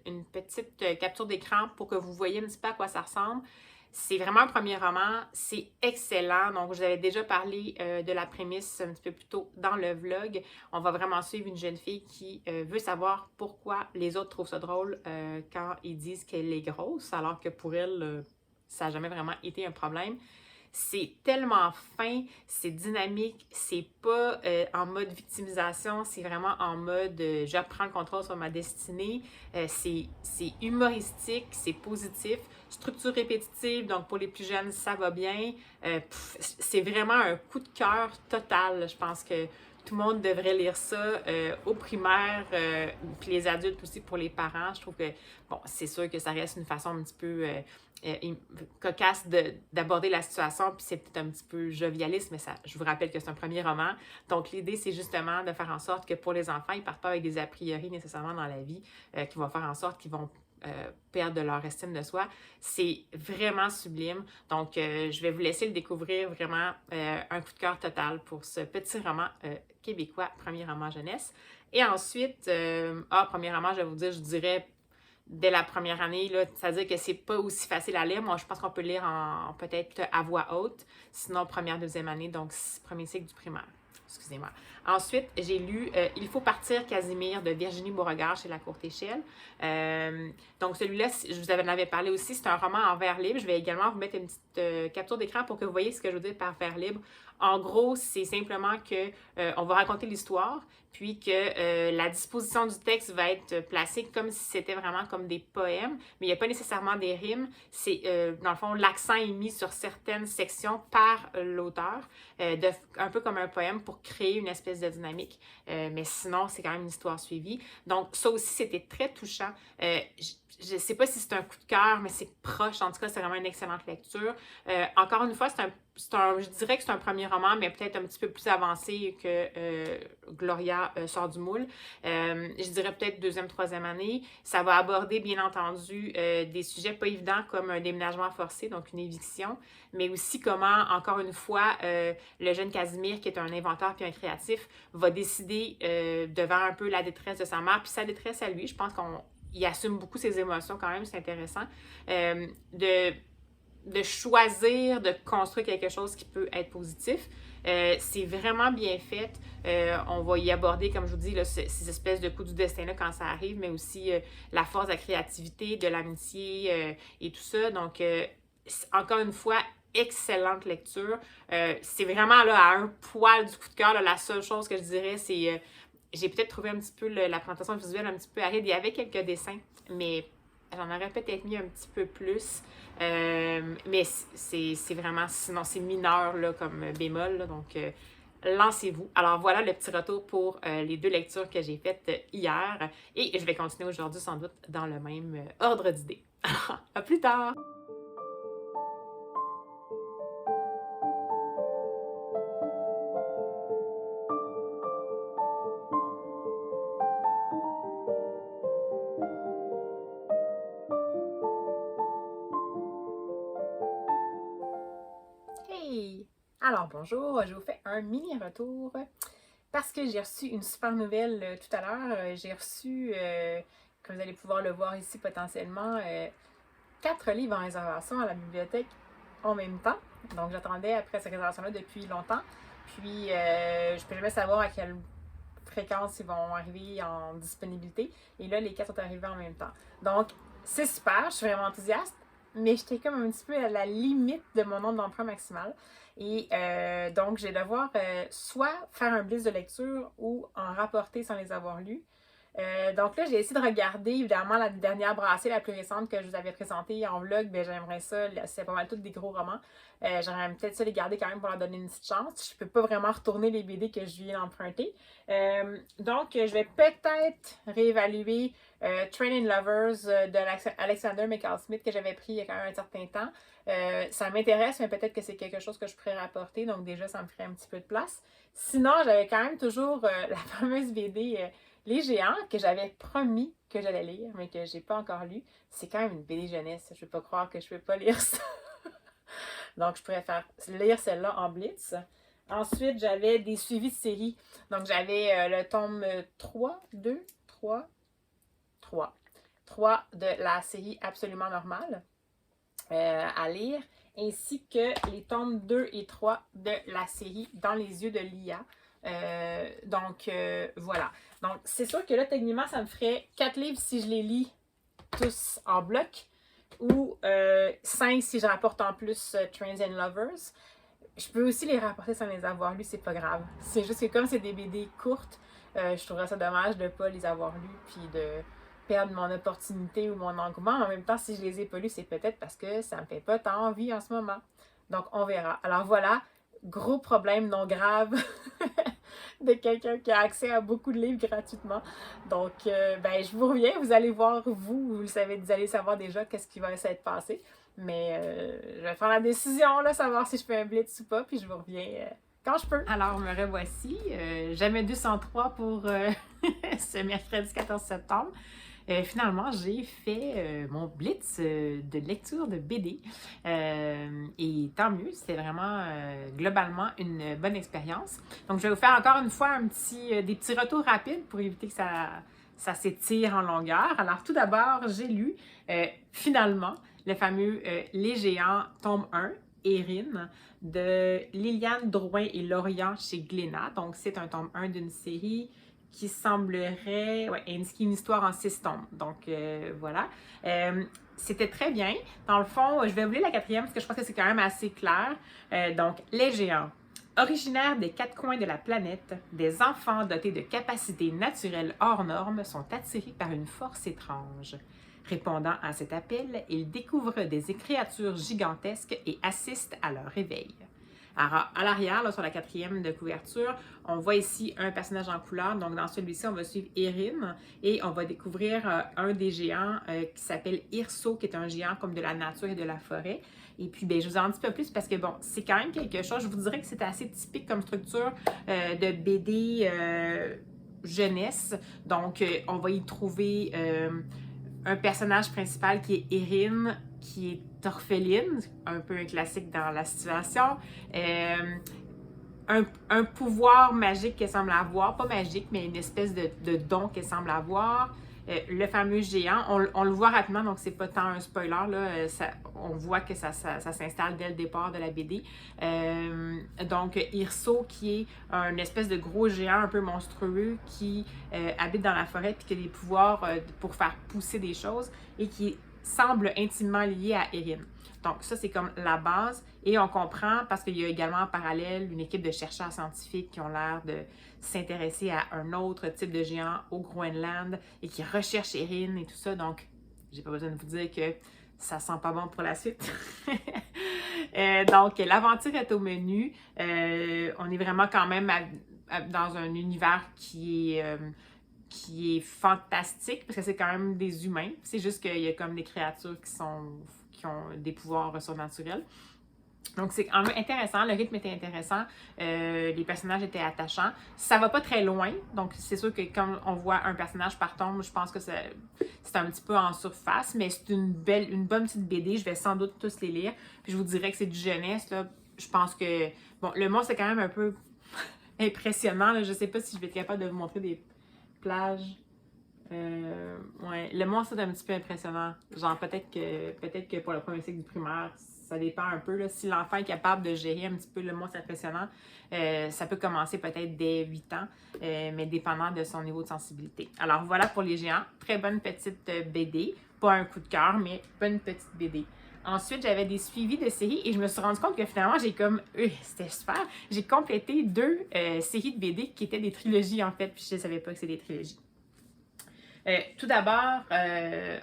une petite capture d'écran pour que vous voyez un petit peu à quoi ça ressemble. C'est vraiment un premier roman, c'est excellent. Donc, je vous avais déjà parlé de la prémisse un petit peu plus tôt dans le vlog. On va vraiment suivre une jeune fille qui veut savoir pourquoi les autres trouvent ça drôle quand ils disent qu'elle est grosse, alors que pour elle, ça n'a jamais vraiment été un problème. C'est tellement fin, c'est dynamique, c'est pas en mode victimisation, c'est vraiment en mode je reprends le contrôle sur ma destinée. C'est humoristique, c'est positif, structure répétitive, donc pour les plus jeunes, ça va bien. C'est vraiment un coup de cœur total. Je pense que tout le monde devrait lire ça au primaire, puis les adultes aussi pour les parents. Je trouve que, bon, c'est sûr que ça reste une façon un petit peu cocasse d'aborder la situation, puis c'est peut-être un petit peu jovialiste, mais ça, je vous rappelle que c'est un premier roman. Donc, l'idée, c'est justement de faire en sorte que pour les enfants, ils ne partent pas avec des a priori nécessairement dans la vie, qui vont faire en sorte qu'ils vont perdre de leur estime de soi. C'est vraiment sublime. Donc, je vais vous laisser le découvrir vraiment un coup de cœur total pour ce petit roman québécois, premier roman jeunesse. Et ensuite, premier roman, je vais vous dire, je dirais dès la première année, c'est-à-dire que c'est pas aussi facile à lire. Moi, je pense qu'on peut lire peut-être à voix haute, sinon première, deuxième année, donc premier cycle du primaire. Excusez-moi. Ensuite, j'ai lu Il faut partir Casimir de Virginie Beauregard chez La Courte Échelle. Donc, celui-là, je vous en avais parlé aussi, c'est un roman en vers libre. Je vais également vous mettre une petite capture d'écran pour que vous voyez ce que je veux dire par vers libre. En gros, c'est simplement que on va raconter l'histoire, puis que la disposition du texte va être placée comme si c'était vraiment comme des poèmes, mais il n'y a pas nécessairement des rimes. C'est, dans le fond, l'accent est mis sur certaines sections par l'auteur, un peu comme un poème pour créer une espèce de dynamique. Mais sinon, c'est quand même une histoire suivie. Donc, ça aussi, c'était très touchant. Je ne sais pas si c'est un coup de cœur, mais c'est proche. En tout cas, c'est vraiment une excellente lecture. Encore une fois, je dirais que c'est un premier roman, mais peut-être un petit peu plus avancé que Gloria sort du moule. Je dirais peut-être deuxième, troisième année. Ça va aborder, bien entendu, des sujets pas évidents comme un déménagement forcé, donc une éviction, mais aussi comment, encore une fois, le jeune Casimir, qui est un inventeur puis un créatif, va décider devant un peu la détresse de sa mère, puis sa détresse à lui. Je pense qu'il assume beaucoup ses émotions quand même, c'est intéressant. De choisir de construire quelque chose qui peut être positif. C'est vraiment bien fait. On va y aborder, comme je vous dis, là, ces espèces de coups du destin-là quand ça arrive, mais aussi la force de la créativité, de l'amitié et tout ça. Donc, encore une fois, excellente lecture. C'est vraiment là, à un poil du coup de cœur. Là, la seule chose que je dirais, c'est j'ai peut-être trouvé un petit peu la présentation visuelle un petit peu aride. Il y avait quelques dessins, mais j'en aurais peut-être mis un petit peu plus. Mais c'est vraiment, sinon c'est mineur là, comme bémol, là, donc lancez-vous. Alors voilà le petit retour pour les deux lectures que j'ai faites hier et je vais continuer aujourd'hui sans doute dans le même ordre d'idées. À plus tard! Hey! Alors bonjour, je vous fais un mini retour parce que j'ai reçu une super nouvelle tout à l'heure. J'ai reçu, comme vous allez pouvoir le voir ici potentiellement, 4 livres en réservation à la bibliothèque en même temps. Donc j'attendais après cette réservation-là depuis longtemps. Puis je peux jamais savoir à quelle fréquence ils vont arriver en disponibilité. Et là, les 4 sont arrivés en même temps. Donc c'est super, je suis vraiment enthousiaste. Mais j'étais comme un petit peu à la limite de mon nombre d'emprunts maximal. Et donc, je vais devoir soit faire un blitz de lecture ou en rapporter sans les avoir lus. Donc là, j'ai essayé de regarder, évidemment, la dernière brassée, la plus récente que je vous avais présentée en vlog. Ben, j'aimerais ça, c'est pas mal tous des gros romans. J'aimerais peut-être ça les garder quand même pour leur donner une petite chance. Je peux pas vraiment retourner les BD que je viens d'emprunter. Donc, je vais peut-être réévaluer Train in Lovers de Alexander McCall-Smith que j'avais pris il y a quand même un certain temps. Ça m'intéresse, mais peut-être que c'est quelque chose que je pourrais rapporter. Donc déjà, ça me ferait un petit peu de place. Sinon, j'avais quand même toujours la fameuse BD Les Géants que j'avais promis que j'allais lire, mais que j'ai pas encore lu. C'est quand même une BD jeunesse. Je ne peux pas croire que je peux pas lire ça. Donc, je pourrais lire celle-là en blitz. Ensuite, j'avais des suivis de séries. Donc, j'avais le tome 3 de la série Absolument Normale à lire, ainsi que les tomes 2 et 3 de la série Dans les yeux de Lia. Donc, voilà. Donc, c'est sûr que là, techniquement, ça me ferait 4 livres si je les lis tous en bloc, ou 5 si je rapporte en plus Trains and Lovers. Je peux aussi les rapporter sans les avoir lus, c'est pas grave. C'est juste que comme c'est des BD courtes, je trouverais ça dommage de ne pas les avoir lus puis de perdre mon opportunité ou mon engouement. En même temps, si je les ai pas lus, c'est peut-être parce que ça me fait pas tant envie en ce moment. Donc, on verra. Alors voilà, gros problème non grave de quelqu'un qui a accès à beaucoup de livres gratuitement. Donc, ben, je vous reviens. Vous allez voir, vous allez savoir déjà qu'est-ce qui va s'être passé. Mais je vais faire la décision, là, savoir si je fais un blitz ou pas, puis je vous reviens quand je peux. Alors, me revoici. Jamais 203 pour ce mercredi 14 septembre. Finalement, j'ai fait mon blitz de lecture de BD. Et tant mieux, c'était vraiment globalement une bonne expérience. Donc, je vais vous faire encore une fois des petits retours rapides pour éviter que ça s'étire en longueur. Alors, tout d'abord, j'ai lu finalement le fameux Les Géants, tome 1, Erin, de Liliane Drouin et Lorient chez Glénat. Donc, c'est un tome 1 d'une série qui semblerait indiquer une histoire en 6 tomes. Donc, voilà. C'était très bien. Dans le fond, je vais vous lire la 4e parce que je pense que c'est quand même assez clair. Donc, Les Géants. Originaires des quatre coins de la planète, des enfants dotés de capacités naturelles hors normes sont attirés par une force étrange. Répondant à cet appel, ils découvrent des créatures gigantesques et assistent à leur réveil. Alors, à l'arrière, là, sur la quatrième de couverture, on voit ici un personnage en couleur. Donc, dans celui-ci, on va suivre Erin et on va découvrir un des géants qui s'appelle Irso, qui est un géant comme de la nature et de la forêt. Et puis, ben, je vous en dis pas plus parce que, bon, c'est quand même quelque chose. Je vous dirais que c'est assez typique comme structure de BD jeunesse. Donc, on va y trouver un personnage principal qui est Erin, qui est orpheline, un peu un classique dans la situation. Un pouvoir magique qu'elle semble avoir, pas magique, mais une espèce de don qu'elle semble avoir. Le fameux géant, on le voit rapidement, donc c'est pas tant un spoiler, là, on voit que ça s'installe dès le départ de la BD. Donc Irso, qui est un espèce de gros géant un peu monstrueux qui habite dans la forêt puis qui a des pouvoirs pour faire pousser des choses et qui semble intimement lié à Erin. Donc ça, c'est comme la base. Et on comprend parce qu'il y a également en parallèle une équipe de chercheurs scientifiques qui ont l'air de s'intéresser à un autre type de géant au Groenland et qui recherchent Erin et tout ça. Donc, j'ai pas besoin de vous dire que ça sent pas bon pour la suite. Donc, l'aventure est au menu. On est vraiment quand même dans un univers qui est fantastique parce que c'est quand même des humains. C'est juste qu'il y a comme des créatures qui ont des pouvoirs surnaturels. Donc, c'est quand même intéressant. Le rythme était intéressant. Les personnages étaient attachants. Ça va pas très loin. Donc, c'est sûr que quand on voit un personnage par tome, je pense que c'est un petit peu en surface, mais c'est une bonne petite BD. Je vais sans doute tous les lire. Puis, je vous dirais que c'est du jeunesse, là. Je pense que... Bon, le monstre, c'est quand même un peu impressionnant, là. Je sais pas si je vais être capable de vous montrer des plages. Ouais, le monstre, c'est un petit peu impressionnant. Genre, peut-être que pour le premier cycle du primaire, ça dépend un peu. Là. Si l'enfant est capable de gérer un petit peu le monstre impressionnant, ça peut commencer peut-être dès 8 ans, mais dépendant de son niveau de sensibilité. Alors voilà pour les géants. Très bonne petite BD. Pas un coup de cœur, mais bonne petite BD. Ensuite, j'avais des suivis de séries et je me suis rendu compte que finalement, j'ai comme... c'était super! J'ai complété 2 séries de BD qui étaient des trilogies en fait, puis je ne savais pas que c'était des trilogies. Tout d'abord,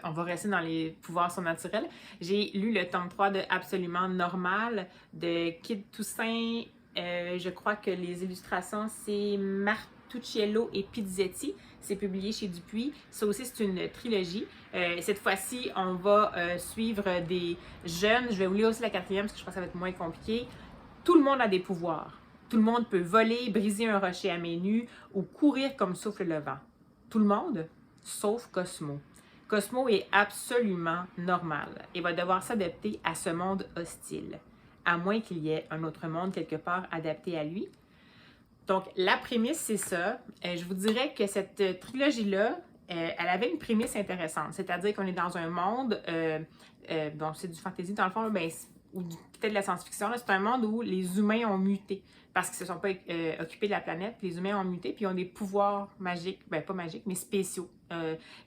on va rester dans les pouvoirs surnaturels. J'ai lu le tome 3 de Absolument Normal de Kid Toussaint. Je crois que les illustrations, c'est Martucciello et Pizzetti. C'est publié chez Dupuis. Ça aussi, c'est une trilogie. Cette fois-ci, on va suivre des jeunes. Je vais vous lire aussi la 4e parce que je pense que ça va être moins compliqué. Tout le monde a des pouvoirs. Tout le monde peut voler, briser un rocher à main nue ou courir comme souffle le vent. Tout le monde? Sauf Cosmo. Cosmo est absolument normal et va devoir s'adapter à ce monde hostile, à moins qu'il y ait un autre monde quelque part adapté à lui. Donc, la prémisse, c'est ça. Je vous dirais que cette trilogie-là, elle avait une prémisse intéressante, c'est-à-dire qu'on est dans un monde, bon, c'est du fantasy dans le fond, ben, ou peut-être de la science-fiction, c'est un monde où les humains ont muté parce qu'ils ne se sont pas occupés de la planète, puis les humains ont muté, puis ils ont des pouvoirs magiques, ben pas magiques, mais spéciaux,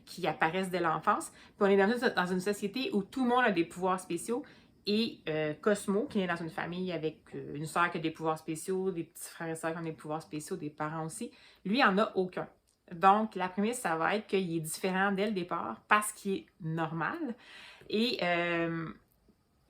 qui apparaissent dès l'enfance. Puis on est dans une société où tout le monde a des pouvoirs spéciaux, et Cosmo, qui est dans une famille avec une sœur qui a des pouvoirs spéciaux, des petits frères et sœurs qui ont des pouvoirs spéciaux, des parents aussi, lui, il n'en a aucun. Donc, la prémisse, ça va être qu'il est différent dès le départ parce qu'il est normal. Et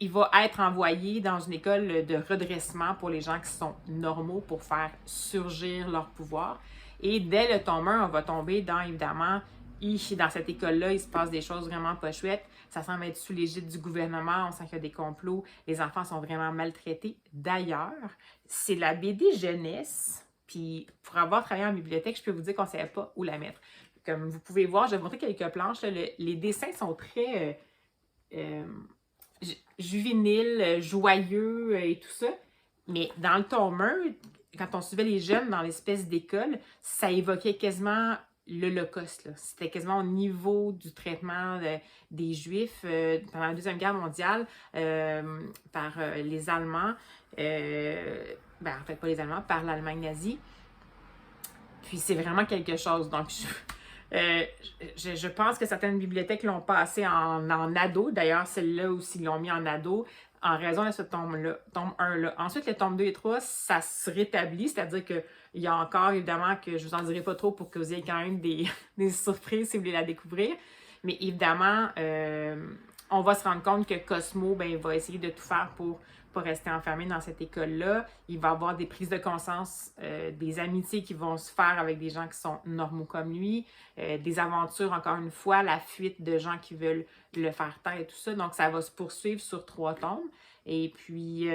il va être envoyé dans une école de redressement pour les gens qui sont normaux pour faire surgir leur pouvoir. Et dès le tome 1, on va tomber dans, évidemment, dans cette école-là, il se passe des choses vraiment pas chouettes. Ça semble être sous l'égide du gouvernement, on sent qu'il y a des complots. Les enfants sont vraiment maltraités. D'ailleurs, c'est la BD jeunesse. Puis, pour avoir travaillé en bibliothèque, je peux vous dire qu'on ne savait pas où la mettre. Comme vous pouvez voir, je vais vous montrer quelques planches. Là, les dessins sont très... juvénile, joyeux et tout ça. Mais dans le tome 1, quand on suivait les jeunes dans l'espèce d'école, ça évoquait quasiment l'Holocauste. C'était quasiment au niveau du traitement des Juifs pendant la Deuxième Guerre mondiale par les Allemands. En fait, pas les Allemands, par l'Allemagne nazie. Puis c'est vraiment quelque chose. Donc, je pense que certaines bibliothèques l'ont passé en ado. D'ailleurs, celle-là aussi, ils l'ont mis en ado. en raison de ce tome-là, tome 1-là. Ensuite, le tome 2 et 3, ça se rétablit, c'est-à-dire qu'il y a encore, évidemment, que je vous en dirai pas trop pour que vous ayez quand même des surprises si vous voulez la découvrir. Mais évidemment, on va se rendre compte que Cosmo, ben, il va essayer de tout faire pour pas rester enfermé dans cette école-là. Il va avoir des prises de conscience, des amitiés qui vont se faire avec des gens qui sont normaux comme lui, des aventures, encore une fois, la fuite de gens qui veulent le faire taire et tout ça. Donc, ça va se poursuivre sur 3 tomes. Et puis,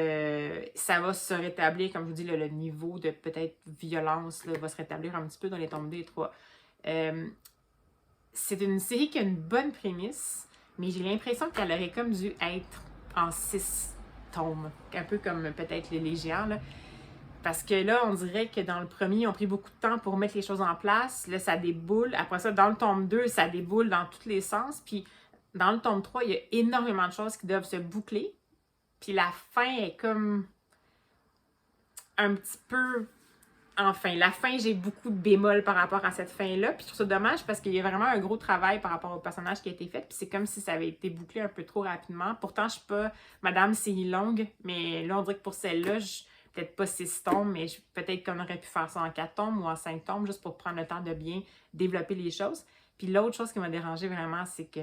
ça va se rétablir, comme je vous dis, le niveau de peut-être violence là, va se rétablir un petit peu dans les tomes 2 et 3. C'est une série qui a une bonne prémisse, mais j'ai l'impression qu'elle aurait comme dû être en 6 tomes. Un peu comme peut-être les Légiens, là. Parce que là, on dirait que dans le premier, ils ont pris beaucoup de temps pour mettre les choses en place. Là, ça déboule. Après ça, dans le tome 2, ça déboule dans tous les sens. Puis dans le tome 3, il y a énormément de choses qui doivent se boucler. Puis la fin est comme un petit peu... Enfin, la fin, j'ai beaucoup de bémols par rapport à cette fin-là. Puis je trouve ça dommage parce qu'il y a vraiment un gros travail par rapport au personnage qui a été fait. Puis c'est comme si ça avait été bouclé un peu trop rapidement. Pourtant, je suis pas Madame série longue, mais là, on dirait que pour celle-là, peut-être pas 6 tomes, mais peut-être qu'on aurait pu faire ça en 4 tomes ou en 5 tomes, juste pour prendre le temps de bien développer les choses. Puis l'autre chose qui m'a dérangée vraiment, c'est que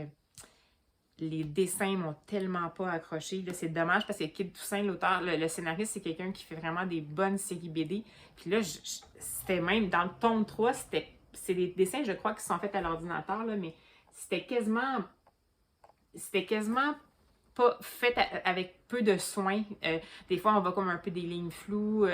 les dessins m'ont tellement pas accroché. C'est dommage parce que Kid Toussaint, l'auteur, le scénariste, c'est quelqu'un qui fait vraiment des bonnes séries BD. Puis là, c'était même dans le tome 3, c'est des dessins, je crois, qui sont faits à l'ordinateur, mais c'était quasiment pas fait avec peu de soin. Des fois, on voit comme un peu des lignes floues.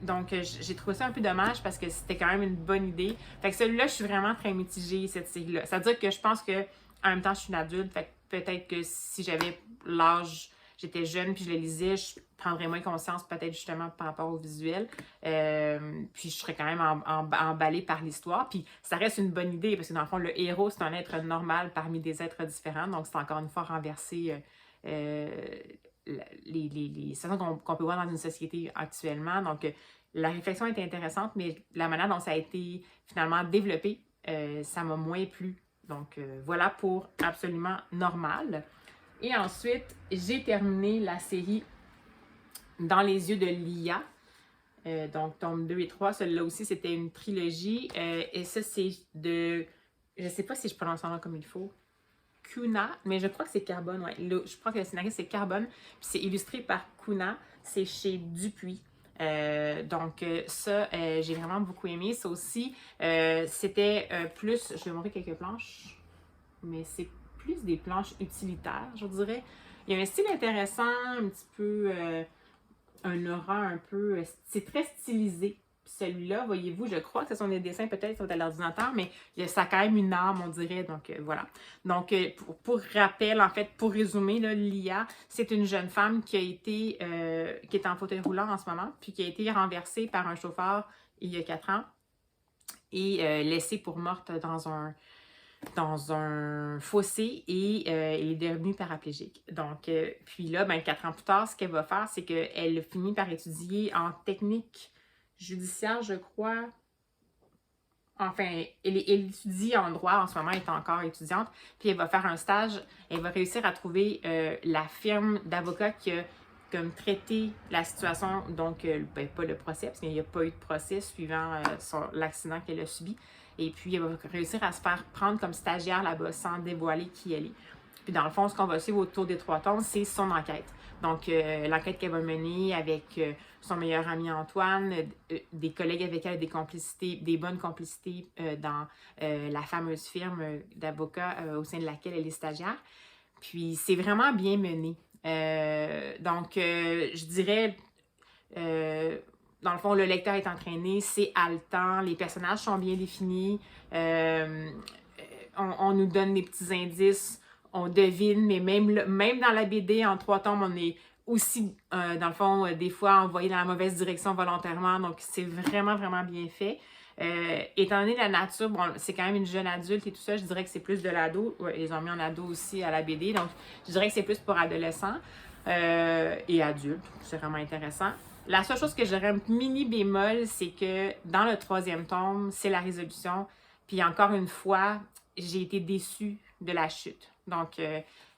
Donc, j'ai trouvé ça un peu dommage parce que c'était quand même une bonne idée. Fait que celui-là, je suis vraiment très mitigée, cette série-là. C'est-à-dire que je pense que en même temps, je suis une adulte. Fait que peut-être que si j'avais l'âge, j'étais jeune puis je le lisais, je prendrais moins conscience peut-être justement par rapport au visuel. Puis je serais quand même emballée par l'histoire. Puis ça reste une bonne idée parce que dans le fond, le héros, c'est un être normal parmi des êtres différents. Donc c'est encore une fois renversé les situations qu'on peut voir dans une société actuellement. Donc la réflexion était intéressante, mais la manière dont ça a été finalement développé, ça m'a moins plu. Donc, voilà pour Absolument Normal. Et ensuite, j'ai terminé la série Dans les yeux de Lia. Donc, tome 2 et 3. Celui-là aussi, c'était une trilogie. Et ça, c'est de... Je ne sais pas si je prononce son nom comme il faut. Kuna, mais je crois que c'est Carbone. Ouais. Je crois que le scénariste, c'est Carbone. Puis c'est illustré par Kuna. C'est chez Dupuis. Donc ça, j'ai vraiment beaucoup aimé. Ça aussi, c'était plus, je vais montrer quelques planches, mais c'est plus des planches utilitaires, je dirais. Il y a un style intéressant, un petit peu, un aura un peu, c'est très stylisé. Celui-là, voyez-vous, je crois que ce sont des dessins peut-être sur l'ordinateur, mais ça a quand même une âme, on dirait. Donc, voilà. Donc, pour rappel, en fait, pour résumer, là, Lia, c'est une jeune femme qui a été, qui est en fauteuil roulant en ce moment, puis qui a été renversée par un chauffeur il y a 4 ans et laissée pour morte dans un fossé et elle est devenue paraplégique. Donc, puis là, 4 ans plus tard, ce qu'elle va faire, c'est qu'elle finit par étudier en technique judiciaire, je crois. Enfin, elle étudie en droit en ce moment, elle est encore étudiante, puis elle va faire un stage, elle va réussir à trouver la firme d'avocats qui a comme traité la situation, donc pas le procès, parce qu'il n'y a pas eu de procès suivant l'accident qu'elle a subi. Et puis, elle va réussir à se faire prendre comme stagiaire là-bas sans dévoiler qui elle est. Puis, dans le fond, ce qu'on va suivre autour des 3 tomes, c'est son enquête. Donc, l'enquête qu'elle va mener avec son meilleur ami Antoine, des collègues avec elle, des complicités, des bonnes complicités dans la fameuse firme d'avocats au sein de laquelle elle est stagiaire. Puis, c'est vraiment bien mené. Donc, je dirais, dans le fond, le lecteur est entraîné, c'est haletant, les personnages sont bien définis, on nous donne des petits indices, on devine, mais même dans la BD, en 3 tomes, on est aussi, dans le fond, des fois envoyé dans la mauvaise direction volontairement, donc c'est vraiment, vraiment bien fait. Étant donné la nature, bon, c'est quand même une jeune adulte et tout ça, je dirais que c'est plus de l'ado. Ouais, ils ont mis en ado aussi à la BD, donc je dirais que c'est plus pour adolescents et adultes. C'est vraiment intéressant. La seule chose que j'aurais un mini bémol, c'est que dans le 3e tome, c'est la résolution. Puis encore une fois, j'ai été déçue de la chute. Donc,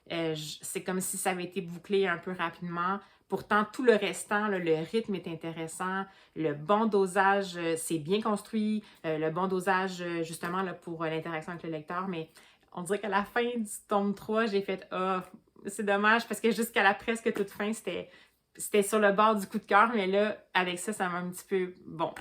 C'est comme si ça avait été bouclé un peu rapidement. Pourtant, tout le restant, là, le rythme est intéressant, le bon dosage, c'est bien construit, le bon dosage, justement, là, pour l'interaction avec le lecteur, mais on dirait qu'à la fin du tome 3, j'ai fait « Ah, c'est dommage » parce que jusqu'à la presque toute fin, c'était sur le bord du coup de cœur, mais là, avec ça, ça m'a un petit peu, bon,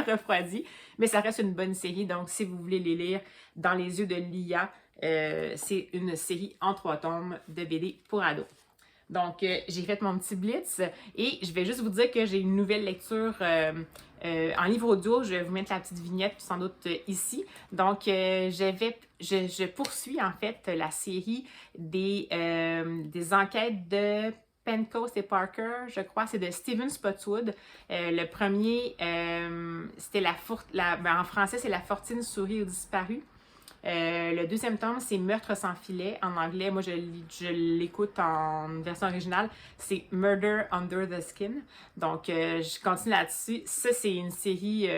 refroidi. Mais ça reste une bonne série, donc si vous voulez les lire dans les yeux de l'IA, c'est une série en 3 tomes de BD pour ados. Donc, j'ai fait mon petit blitz et je vais juste vous dire que j'ai une nouvelle lecture en livre audio. Je vais vous mettre la petite vignette sans doute ici. Donc, je poursuis en fait la série des enquêtes de Pencoast et Parker, je crois, c'est de Steven Spotswood. Le premier, c'était en français, c'est La fortune souris aux disparus. Le deuxième tome, c'est Meurtre sans filet. En anglais, moi, je l'écoute en version originale. C'est Murder Under the Skin. Donc, je continue là-dessus. Ça, c'est une série...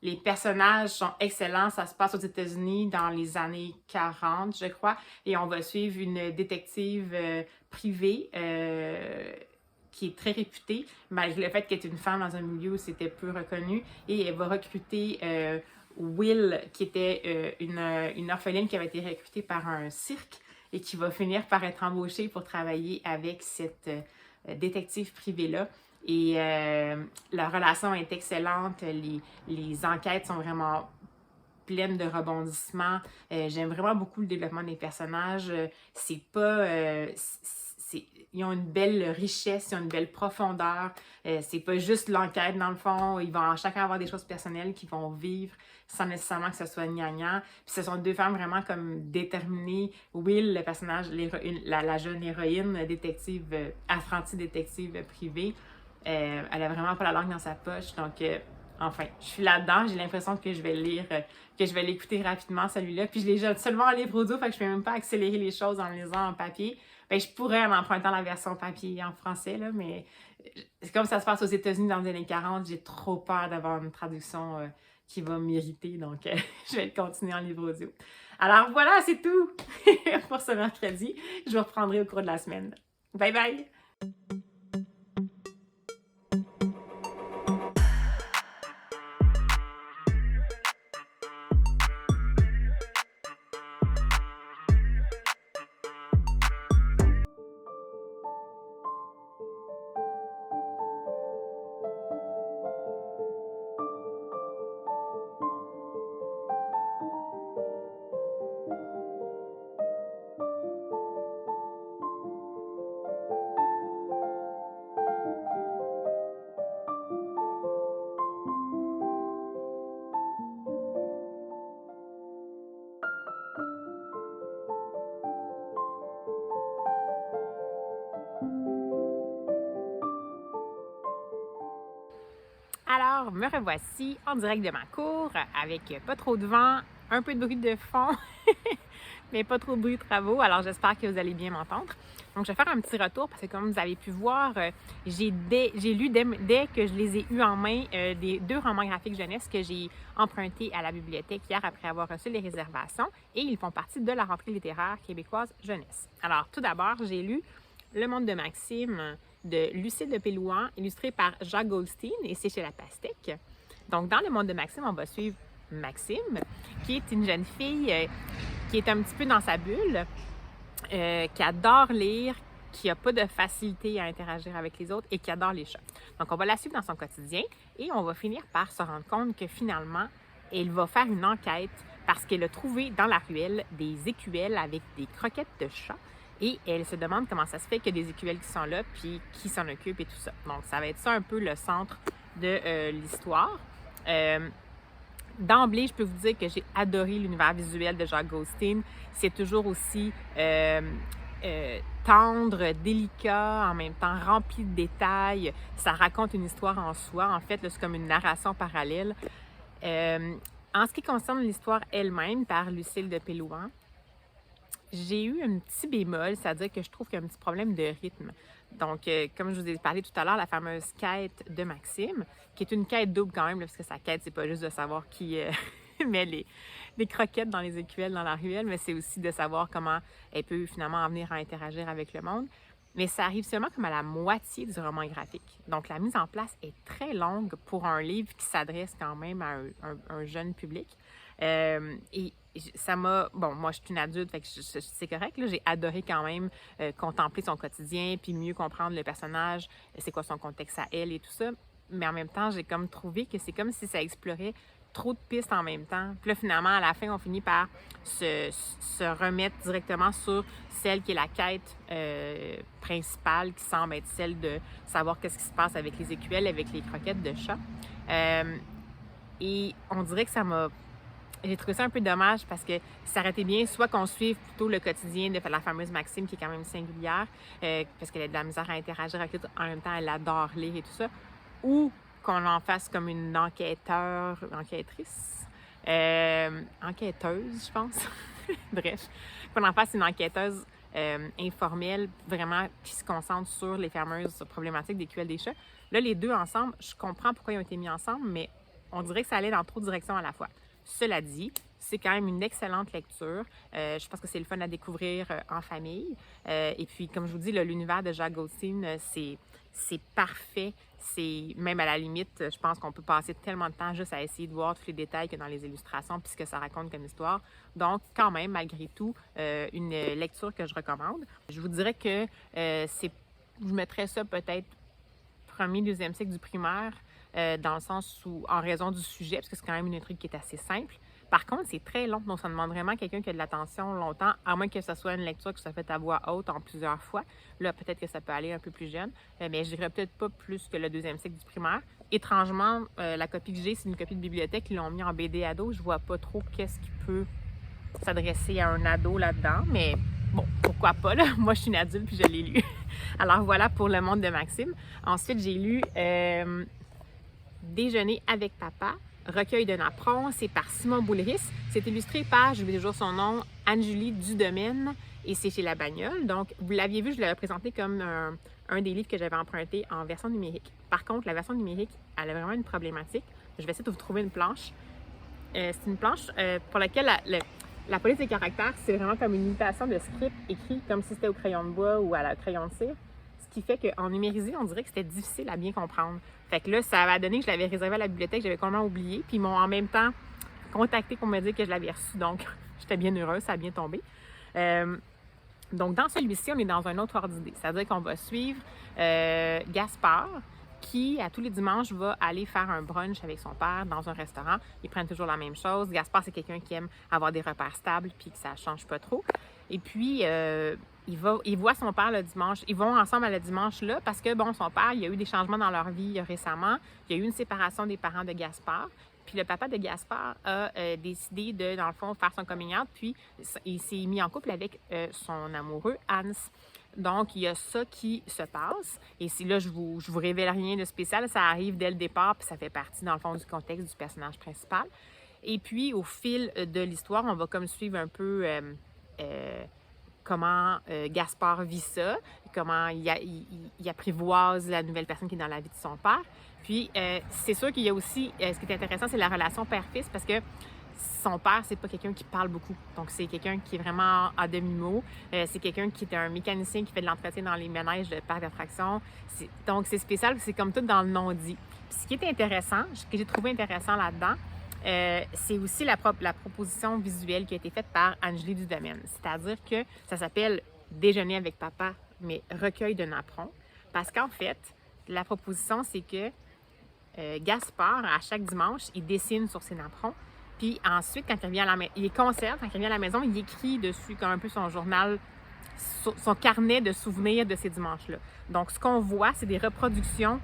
les personnages sont excellents. Ça se passe aux États-Unis dans les années 40, je crois. Et on va suivre une détective privée qui est très réputée, malgré le fait qu'elle est une femme dans un milieu où c'était peu reconnu. Et elle va recruter Will, qui était une orpheline qui avait été recrutée par un cirque et qui va finir par être embauchée pour travailler avec cette détective privée-là. Et leur relation est excellente, les enquêtes sont vraiment pleines de rebondissements. J'aime vraiment beaucoup le développement des personnages. C'est pas... ils ont une belle richesse, ils ont une belle profondeur. C'est pas juste l'enquête dans le fond. Ils vont chacun avoir des choses personnelles qu'ils vont vivre sans nécessairement que ce soit gnangnan. Puis ce sont deux femmes vraiment comme déterminées. Will, le personnage, la jeune héroïne, détective, apprentie détective privée, elle a vraiment pas la langue dans sa poche. Donc, enfin, je suis là-dedans. J'ai l'impression que je vais le lire, que je vais l'écouter rapidement, celui-là. Puis je l'ai seulement en livre audio, fait que je ne peux même pas accélérer les choses en le lisant en papier. Ben, je pourrais en empruntant la version papier en français, là, mais comme ça se passe aux États-Unis dans les années 40, j'ai trop peur d'avoir une traduction qui va m'irriter, donc je vais le continuer en livre audio. Alors voilà, c'est tout pour ce mercredi. Je vous reprendrai au cours de la semaine. Bye bye! Alors, me revoici en direct de ma cour avec pas trop de vent, un peu de bruit de fond, mais pas trop de bruit de travaux. Alors, j'espère que vous allez bien m'entendre. Donc, je vais faire un petit retour parce que comme vous avez pu voir, j'ai lu dès que je les ai eus en main des 2 romans graphiques jeunesse que j'ai empruntés à la bibliothèque hier après avoir reçu les réservations et ils font partie de la rentrée littéraire québécoise jeunesse. Alors, tout d'abord, j'ai lu Le monde de Maxime de Lucille de Pélouan, illustré par Jacques Goldstein et c'est chez La Pastèque. Donc, dans Le monde de Maxime, on va suivre Maxime, qui est une jeune fille qui est un petit peu dans sa bulle, qui adore lire, qui n'a pas de facilité à interagir avec les autres et qui adore les chats. Donc, on va la suivre dans son quotidien et on va finir par se rendre compte que finalement, elle va faire une enquête parce qu'elle a trouvé dans la ruelle des écuelles avec des croquettes de chat. Et elle se demande comment ça se fait qu'il y a des écuelles qui sont là, puis qui s'en occupe et tout ça. Donc, ça va être ça un peu le centre de l'histoire. D'emblée, je peux vous dire que j'ai adoré l'univers visuel de Jacques Goldstein. C'est toujours aussi tendre, délicat, en même temps rempli de détails. Ça raconte une histoire en soi. En fait, c'est comme une narration parallèle. En ce qui concerne l'histoire elle-même par Lucille de Pélouan, j'ai eu un petit bémol, c'est-à-dire que je trouve qu'il y a un petit problème de rythme. Donc, comme je vous ai parlé tout à l'heure, la fameuse quête de Maxime, qui est une quête double quand même, parce que sa quête, c'est pas juste de savoir qui met les croquettes dans les écuelles dans la ruelle, mais c'est aussi de savoir comment elle peut finalement en venir à interagir avec le monde. Mais ça arrive seulement comme à la moitié du roman graphique. Donc, la mise en place est très longue pour un livre qui s'adresse quand même à un jeune public. Et ça m'a... Bon, moi, je suis une adulte, fait que c'est correct. J'ai adoré quand même contempler son quotidien, puis mieux comprendre le personnage, c'est quoi son contexte à elle et tout ça. Mais en même temps, j'ai comme trouvé que c'est comme si ça explorait trop de pistes en même temps. Puis là, finalement, à la fin, on finit par se remettre directement sur celle qui est la quête principale, qui semble être celle de savoir qu'est-ce qui se passe avec les écuelles, avec les croquettes de chat. Et on dirait que ça m'a... J'ai trouvé ça un peu dommage parce que ça aurait été bien soit qu'on suive plutôt le quotidien de la fameuse Maxime qui est quand même singulière, parce qu'elle a de la misère à interagir avec tout, en même temps elle adore lire et tout ça, ou qu'on en fasse comme une enquêtrice, enquêteuse, je pense. Bref, qu'on en fasse une enquêteuse informelle, vraiment qui se concentre sur les fameuses problématiques des QL des chats. Là, les deux ensemble, je comprends pourquoi ils ont été mis ensemble, mais on dirait que ça allait dans trop de directions à la fois. Cela dit, c'est quand même une excellente lecture. Je pense que c'est le fun à découvrir en famille. Et puis, comme je vous dis, l'univers de Jacques Goldstein, c'est parfait. C'est même à la limite, je pense qu'on peut passer tellement de temps juste à essayer de voir tous les détails qu'il y a dans les illustrations puis ce que ça raconte comme histoire. Donc, quand même, malgré tout, une lecture que je recommande. Je vous dirais que je mettrais ça peut-être premier, deuxième cycle du primaire, dans le sens où, en raison du sujet, parce que c'est quand même une intrigue qui est assez simple. Par contre, c'est très long, donc ça demande vraiment quelqu'un qui a de l'attention longtemps, à moins que ce soit une lecture que ça fait à voix haute en plusieurs fois. Là, peut-être que ça peut aller un peu plus jeune, mais je dirais peut-être pas plus que le deuxième cycle du primaire. Étrangement, la copie que j'ai, c'est une copie de bibliothèque, ils l'ont mis en BD ado. Je vois pas trop qu'est-ce qui peut s'adresser à un ado là-dedans, mais bon, pourquoi pas, là? Moi, je suis une adulte puis je l'ai lu. Alors voilà pour Le Monde de Maxime. Ensuite, j'ai lu Déjeuner avec papa, recueil de napperons, c'est par Simon Boulris. C'est illustré par, j'oublie toujours son nom, Anne-Julie Dudemaine, et c'est chez La Bagnole. Donc, vous l'aviez vu, je l'avais présenté comme un des livres que j'avais emprunté en version numérique. Par contre, la version numérique, elle a vraiment une problématique. Je vais essayer de vous trouver une planche. C'est une planche pour laquelle la police des caractères, c'est vraiment comme une imitation de script écrit comme si c'était au crayon de bois ou à la crayon de cire. Ce qui fait qu'en numérisé, on dirait que c'était difficile à bien comprendre. Fait que là, ça avait donné que je l'avais réservé à la bibliothèque, j'avais complètement oublié. Puis ils m'ont en même temps contacté pour me dire que je l'avais reçu. Donc, j'étais bien heureuse, ça a bien tombé. Donc, dans celui-ci, on est dans un autre ordre d'idée. C'est-à-dire qu'on va suivre Gaspard, qui, à tous les dimanches, va aller faire un brunch avec son père dans un restaurant. Ils prennent toujours la même chose. Gaspard, c'est quelqu'un qui aime avoir des repères stables puis que ça ne change pas trop. Et puis, il voit son père le dimanche. Ils vont ensemble à le dimanche là parce que, bon, son père, il y a eu des changements dans leur vie récemment. Il y a eu une séparation des parents de Gaspard. Puis le papa de Gaspard a décidé de, dans le fond, faire son coming out. Puis il s'est mis en couple avec son amoureux, Hans. Donc, il y a ça qui se passe. Et si là, je vous révèle rien de spécial, ça arrive dès le départ, puis ça fait partie, dans le fond, du contexte du personnage principal. Et puis, au fil de l'histoire, on va comme suivre un peu comment Gaspard vit ça, comment il apprivoise la nouvelle personne qui est dans la vie de son père. Puis, c'est sûr qu'il y a aussi, ce qui est intéressant, c'est la relation père-fils, parce que son père, c'est pas quelqu'un qui parle beaucoup. Donc, c'est quelqu'un qui est vraiment à demi-mot. C'est quelqu'un qui est un mécanicien qui fait de l'entretien dans les manèges de parcs d'attractions. Donc, c'est spécial, c'est comme tout dans le non-dit. Puis, ce qui est intéressant, ce que j'ai trouvé intéressant là-dedans, c'est aussi la proposition visuelle qui a été faite par Anne-Julie Dudemaine. C'est-à-dire que ça s'appelle Déjeuner avec papa, mais recueil de napperons. Parce qu'en fait, la proposition, c'est que Gaspard, à chaque dimanche, il dessine sur ses napperons. Puis ensuite, quand il revient à la maison, il les conserve. Quand il revient à la maison, il écrit dessus comme un peu son journal, son carnet de souvenirs de ces dimanches-là. Donc, ce qu'on voit, c'est des reproductions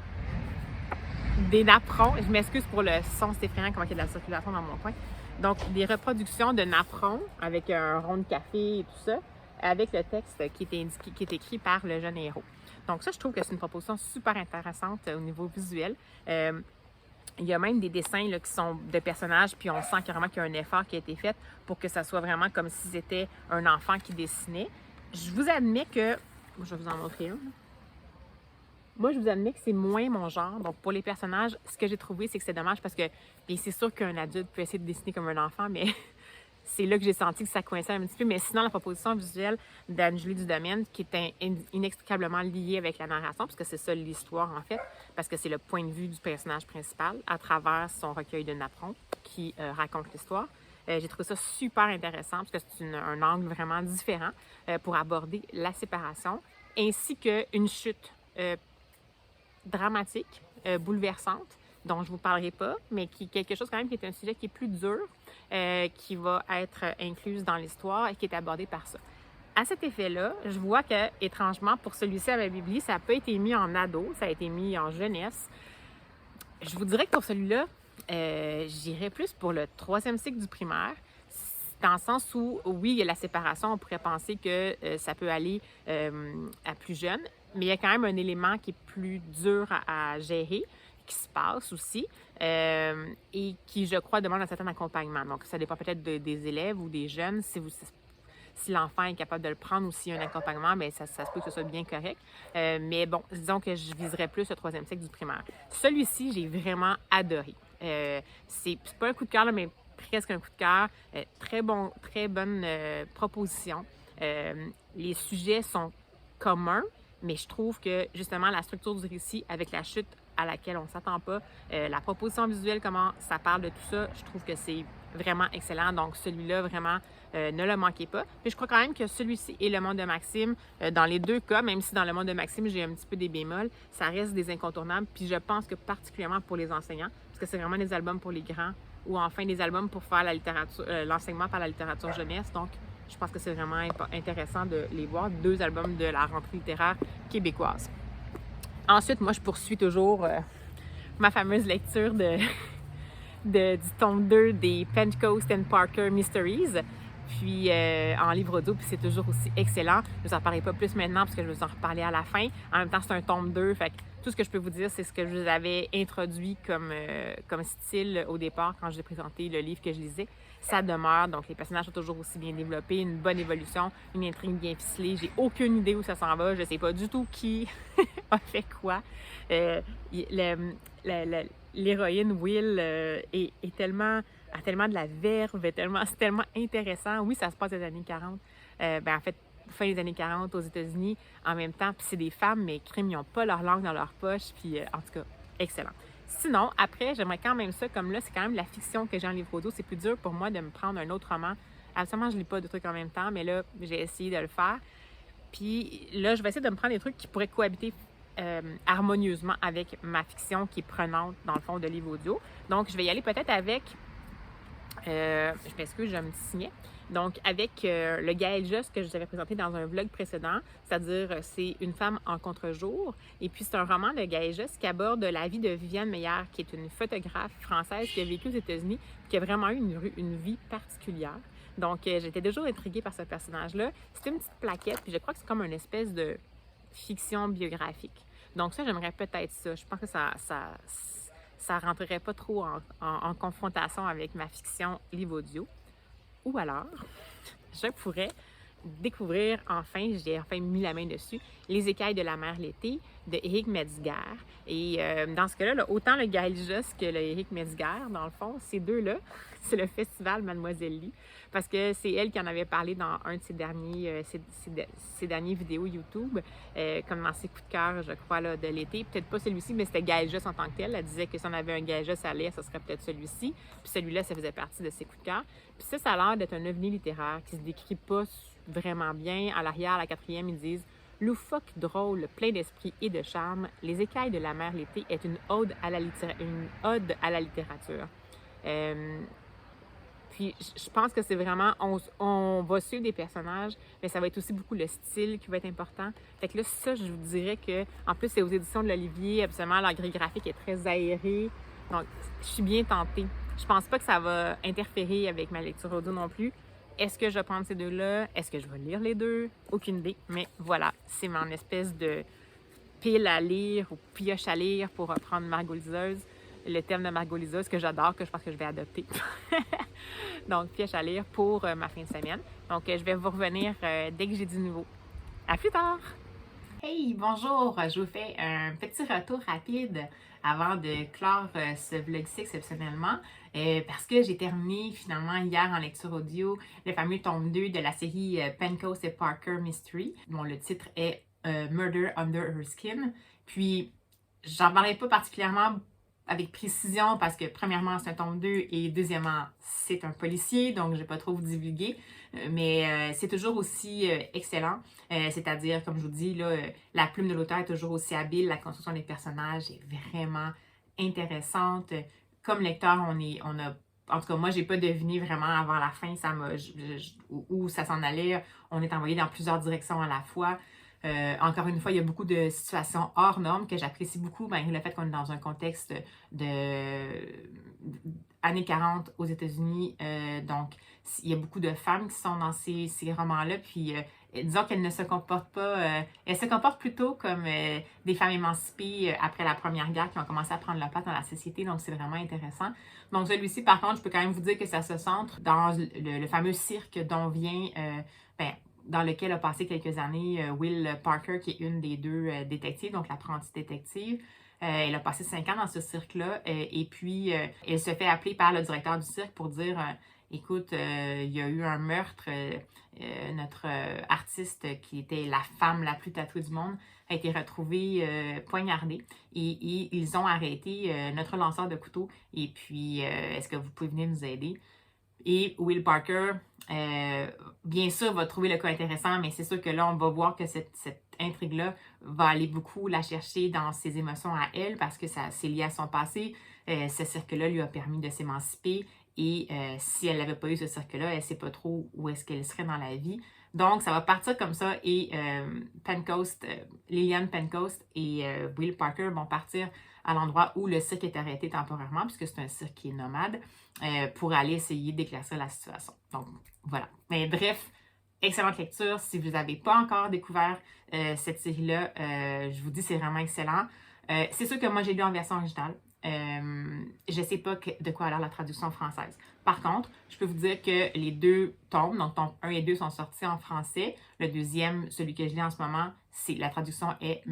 des napperons. Je m'excuse pour le son, c'est effrayant comment il y a de la circulation dans mon coin. Donc, des reproductions de napperons avec un rond de café et tout ça, avec le texte qui est écrit par le jeune héros. Donc ça, je trouve que c'est une proposition super intéressante au niveau visuel. Il y a même des dessins là, qui sont de personnages, puis on sent carrément qu'il y a un effort qui a été fait pour que ça soit vraiment comme si c'était un enfant qui dessinait. Je vous admets que... Je vais vous en montrer un. Moi, je vous admets que c'est moins mon genre. Donc, pour les personnages, ce que j'ai trouvé, c'est que c'est dommage parce que, bien, c'est sûr qu'un adulte peut essayer de dessiner comme un enfant, mais c'est là que j'ai senti que ça coinçait un petit peu. Mais sinon, la proposition visuelle d'Anne-Julie Dudomaine, qui est inextricablement liée avec la narration, parce que c'est ça l'histoire, en fait, parce que c'est le point de vue du personnage principal à travers son recueil de napperons qui raconte l'histoire. J'ai trouvé ça super intéressant parce que c'est un angle vraiment différent pour aborder la séparation, ainsi qu'une chute dramatique, bouleversante, dont je ne vous parlerai pas, mais qui est quelque chose quand même qui est un sujet qui est plus dur, qui va être incluse dans l'histoire et qui est abordé par ça. À cet effet-là, je vois que, étrangement, pour celui-ci à ma bibli, ça n'a pas été mis en ado, ça a été mis en jeunesse. Je vous dirais que pour celui-là, j'irais plus pour le 3e cycle du primaire, dans le sens où, oui, il y a la séparation, on pourrait penser que ça peut aller à plus jeune, mais il y a quand même un élément qui est plus dur à gérer, qui se passe aussi, et qui, je crois, demande un certain accompagnement. Donc, ça dépend peut-être des élèves ou des jeunes. Si l'enfant est capable de le prendre ou s'il y a un accompagnement, bien, ça se peut que ce soit bien correct. Mais bon, disons que je viserais plus le 3e cycle du primaire. Celui-ci, j'ai vraiment adoré. C'est pas un coup de cœur, là, mais presque un coup de cœur. Très bonne proposition. Les sujets sont communs, mais je trouve que justement la structure du récit avec la chute à laquelle on ne s'attend pas, la proposition visuelle, comment ça parle de tout ça, je trouve que c'est vraiment excellent. Donc celui-là, vraiment, ne le manquez pas. Puis je crois quand même que celui-ci et Le Monde de Maxime, dans les deux cas, même si dans Le Monde de Maxime, j'ai un petit peu des bémols, ça reste des incontournables. Puis je pense que particulièrement pour les enseignants, parce que c'est vraiment des albums pour les grands ou enfin des albums pour faire la littérature, l'enseignement par la littérature jeunesse. Donc, je pense que c'est vraiment intéressant de les voir, 2 albums de la rentrée littéraire québécoise. Ensuite, moi, je poursuis toujours ma fameuse lecture du tome 2 des Pentecost and Parker Mysteries, puis en livre audio, puis c'est toujours aussi excellent. Je ne vous en parlerai pas plus maintenant parce que je vais vous en reparler à la fin. En même temps, c'est un tome 2, fait que tout ce que je peux vous dire, c'est ce que je vous avais introduit comme style au départ quand je vous ai présenté le livre que je lisais. Ça demeure, donc les personnages sont toujours aussi bien développés, une bonne évolution, une intrigue bien ficelée. J'ai aucune idée où ça s'en va, je sais pas du tout qui a fait quoi. L'héroïne Will a tellement de la verve, c'est tellement intéressant. Oui, ça se passe des années 40. En fait, fin des années 40 aux États-Unis, en même temps, puis c'est des femmes, mais crime, ils n'ont pas leur langue dans leur poche, puis en tout cas, excellent. Sinon, après, j'aimerais quand même ça, comme là, c'est quand même la fiction que j'ai en livre audio, c'est plus dur pour moi de me prendre un autre roman. Absolument, je ne lis pas de trucs en même temps, mais là, j'ai essayé de le faire. Puis là, je vais essayer de me prendre des trucs qui pourraient cohabiter harmonieusement avec ma fiction qui est prenante, dans le fond, de livre audio. Donc, je vais y aller peut-être avec... je m'excuse, je me signais. Donc, avec le Gaël Josse que je vous avais présenté dans un vlog précédent, c'est-à-dire c'est une femme en contre-jour. Et puis, c'est un roman de Gaël Josse qui aborde la vie de Viviane Meyer, qui est une photographe française qui a vécu aux États-Unis, qui a vraiment eu une vie particulière. Donc, j'étais déjà intriguée par ce personnage-là. C'est une petite plaquette, puis je crois que c'est comme une espèce de fiction biographique. Donc, ça, j'aimerais peut-être ça. Je pense que ça rentrerait pas trop en confrontation avec ma fiction livre audio. Ou alors, je pourrais découvrir j'ai enfin mis la main dessus, Les écailles de la mer l'été de Éric Metzger. Et dans ce cas-là, là, autant le Gaël Josse que le Éric Metzger, dans le fond, ces deux-là, c'est le festival Mademoiselle Lee, parce que c'est elle qui en avait parlé dans un de ses derniers vidéos YouTube, comme dans ses coups de cœur, je crois, là, de l'été. Peut-être pas celui-ci, mais c'était Gaël Josse en tant que tel. Elle disait que si on avait un Gaël Josse à lire, ce serait peut-être celui-ci. Puis celui-là, ça faisait partie de ses coups de cœur. Puis ça a l'air d'être un ovni littéraire qui se décrit pas vraiment bien. À l'arrière, à la 4e, ils disent « Loufoque, drôle, plein d'esprit et de charme, Les écailles de la mer l'été est une ode à la littérature. Puis je pense que c'est vraiment, on va suivre des personnages, mais ça va être aussi beaucoup le style qui va être important. Fait que là, ça, je vous dirais que, en plus, c'est aux éditions de l'Olivier, absolument, leur grille graphique est très aérée. Donc, je suis bien tentée. Je pense pas que ça va interférer avec ma lecture audio non plus. Est-ce que je vais prendre ces deux-là? Est-ce que je vais lire les deux? Aucune idée. Mais voilà, c'est mon espèce de pile à lire ou pioche à lire pour reprendre Margot Liseuse. Le thème de Margot Liseuse que j'adore, que je pense que je vais adopter. Donc, pioche à lire pour ma fin de semaine. Donc, je vais vous revenir dès que j'ai du nouveau. À plus tard! Hey, bonjour! Je vous fais un petit retour rapide avant de clore ce vlog-ci exceptionnellement parce que j'ai terminé finalement hier en lecture audio le fameux tome 2 de la série Pencoast et Parker Mystery, dont le titre est Murder Under Her Skin. Puis, j'en parlerai pas particulièrement avec précision parce que premièrement c'est un tome 2 et deuxièmement c'est un policier, donc je vais pas trop vous divulguer, mais c'est toujours aussi excellent, c'est-à-dire comme je vous dis là, la plume de l'auteur est toujours aussi habile, la construction des personnages est vraiment intéressante. Comme lecteur, on a en tout cas, moi, j'ai pas deviné vraiment avant la fin où ça s'en allait. On est envoyé dans plusieurs directions à la fois. Encore une fois, il y a beaucoup de situations hors normes que j'apprécie beaucoup, malgré le fait qu'on est dans un contexte de années 40 aux États-Unis. Donc, il y a beaucoup de femmes qui sont dans ces romans-là. Puis, disons qu'elles ne se comportent pas, elles se comportent plutôt comme des femmes émancipées après la Première Guerre qui ont commencé à prendre leur place dans la société. Donc, c'est vraiment intéressant. Donc, celui-ci, par contre, je peux quand même vous dire que ça se centre dans le fameux cirque dont vient, dans lequel a passé quelques années Will Parker, qui est une des deux détectives, donc l'apprentie détective. Elle a passé 5 ans dans ce cirque-là et puis elle se fait appeler par le directeur du cirque pour dire écoute, il y a eu un meurtre, notre artiste qui était la femme la plus tatouée du monde a été retrouvée poignardée et ils ont arrêté notre lanceur de couteau et puis est-ce que vous pouvez venir nous aider? Et Will Parker, bien sûr, va trouver le cas intéressant, mais c'est sûr que là, on va voir que cette intrigue-là va aller beaucoup la chercher dans ses émotions à elle parce que c'est lié à son passé. Ce cirque-là lui a permis de s'émanciper et si elle n'avait pas eu ce cirque-là, elle ne sait pas trop où est-ce qu'elle serait dans la vie. Donc, ça va partir comme ça et Lillian Pencoast et Will Parker vont partir à l'endroit où le cirque est arrêté temporairement, puisque c'est un cirque qui est nomade, pour aller essayer d'éclaircir la situation. Donc, voilà. Mais bref, excellente lecture. Si vous n'avez pas encore découvert cette série-là, je vous dis c'est vraiment excellent. C'est sûr que moi, j'ai lu en version originale. Je ne sais pas de quoi a l'air la traduction française. Par contre, je peux vous dire que les deux tomes, donc tome 1 et 2 sont sortis en français. Le deuxième, celui que je lis en ce moment, la traduction est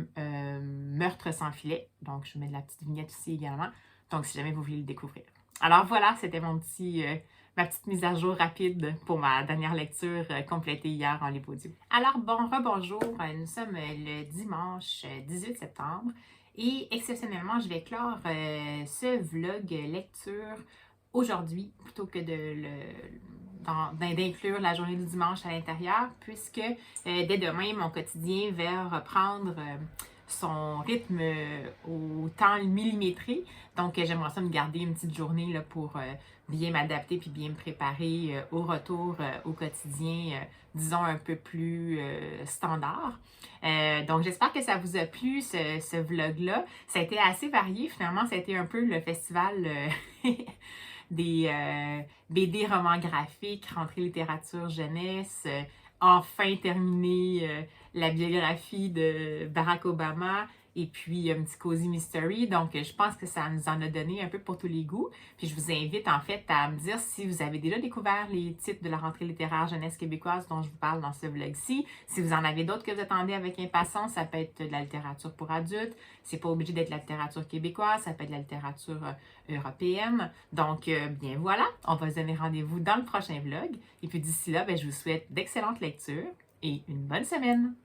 Meurtre sans filet. Donc, je vous mets de la petite vignette ici également. Donc, si jamais vous voulez le découvrir. Alors voilà, c'était ma petite mise à jour rapide pour ma dernière lecture complétée hier en livre audio. Alors, rebonjour, nous sommes le dimanche 18 septembre. Et exceptionnellement, je vais clore ce vlog lecture aujourd'hui plutôt que d'inclure la journée du dimanche à l'intérieur, puisque dès demain, mon quotidien va reprendre son rythme au temps millimétré. Donc, j'aimerais ça me garder une petite journée là, pour bien m'adapter puis bien me préparer au retour au quotidien, disons, un peu plus standard. Donc, j'espère que ça vous a plu, ce vlog-là. Ça a été assez varié, finalement. Ça a été un peu le festival des BD romans graphiques, rentrée littérature jeunesse, enfin terminé la biographie de Barack Obama et puis un petit cozy mystery. Donc, je pense que ça nous en a donné un peu pour tous les goûts. Puis, je vous invite en fait à me dire si vous avez déjà découvert les titres de la rentrée littéraire jeunesse québécoise dont je vous parle dans ce vlog-ci. Si vous en avez d'autres que vous attendez avec impatience, ça peut être de la littérature pour adultes. C'est pas obligé d'être la littérature québécoise, ça peut être de la littérature européenne. Donc, bien voilà, on va se donner rendez-vous dans le prochain vlog. Et puis d'ici là, je vous souhaite d'excellentes lectures et une bonne semaine!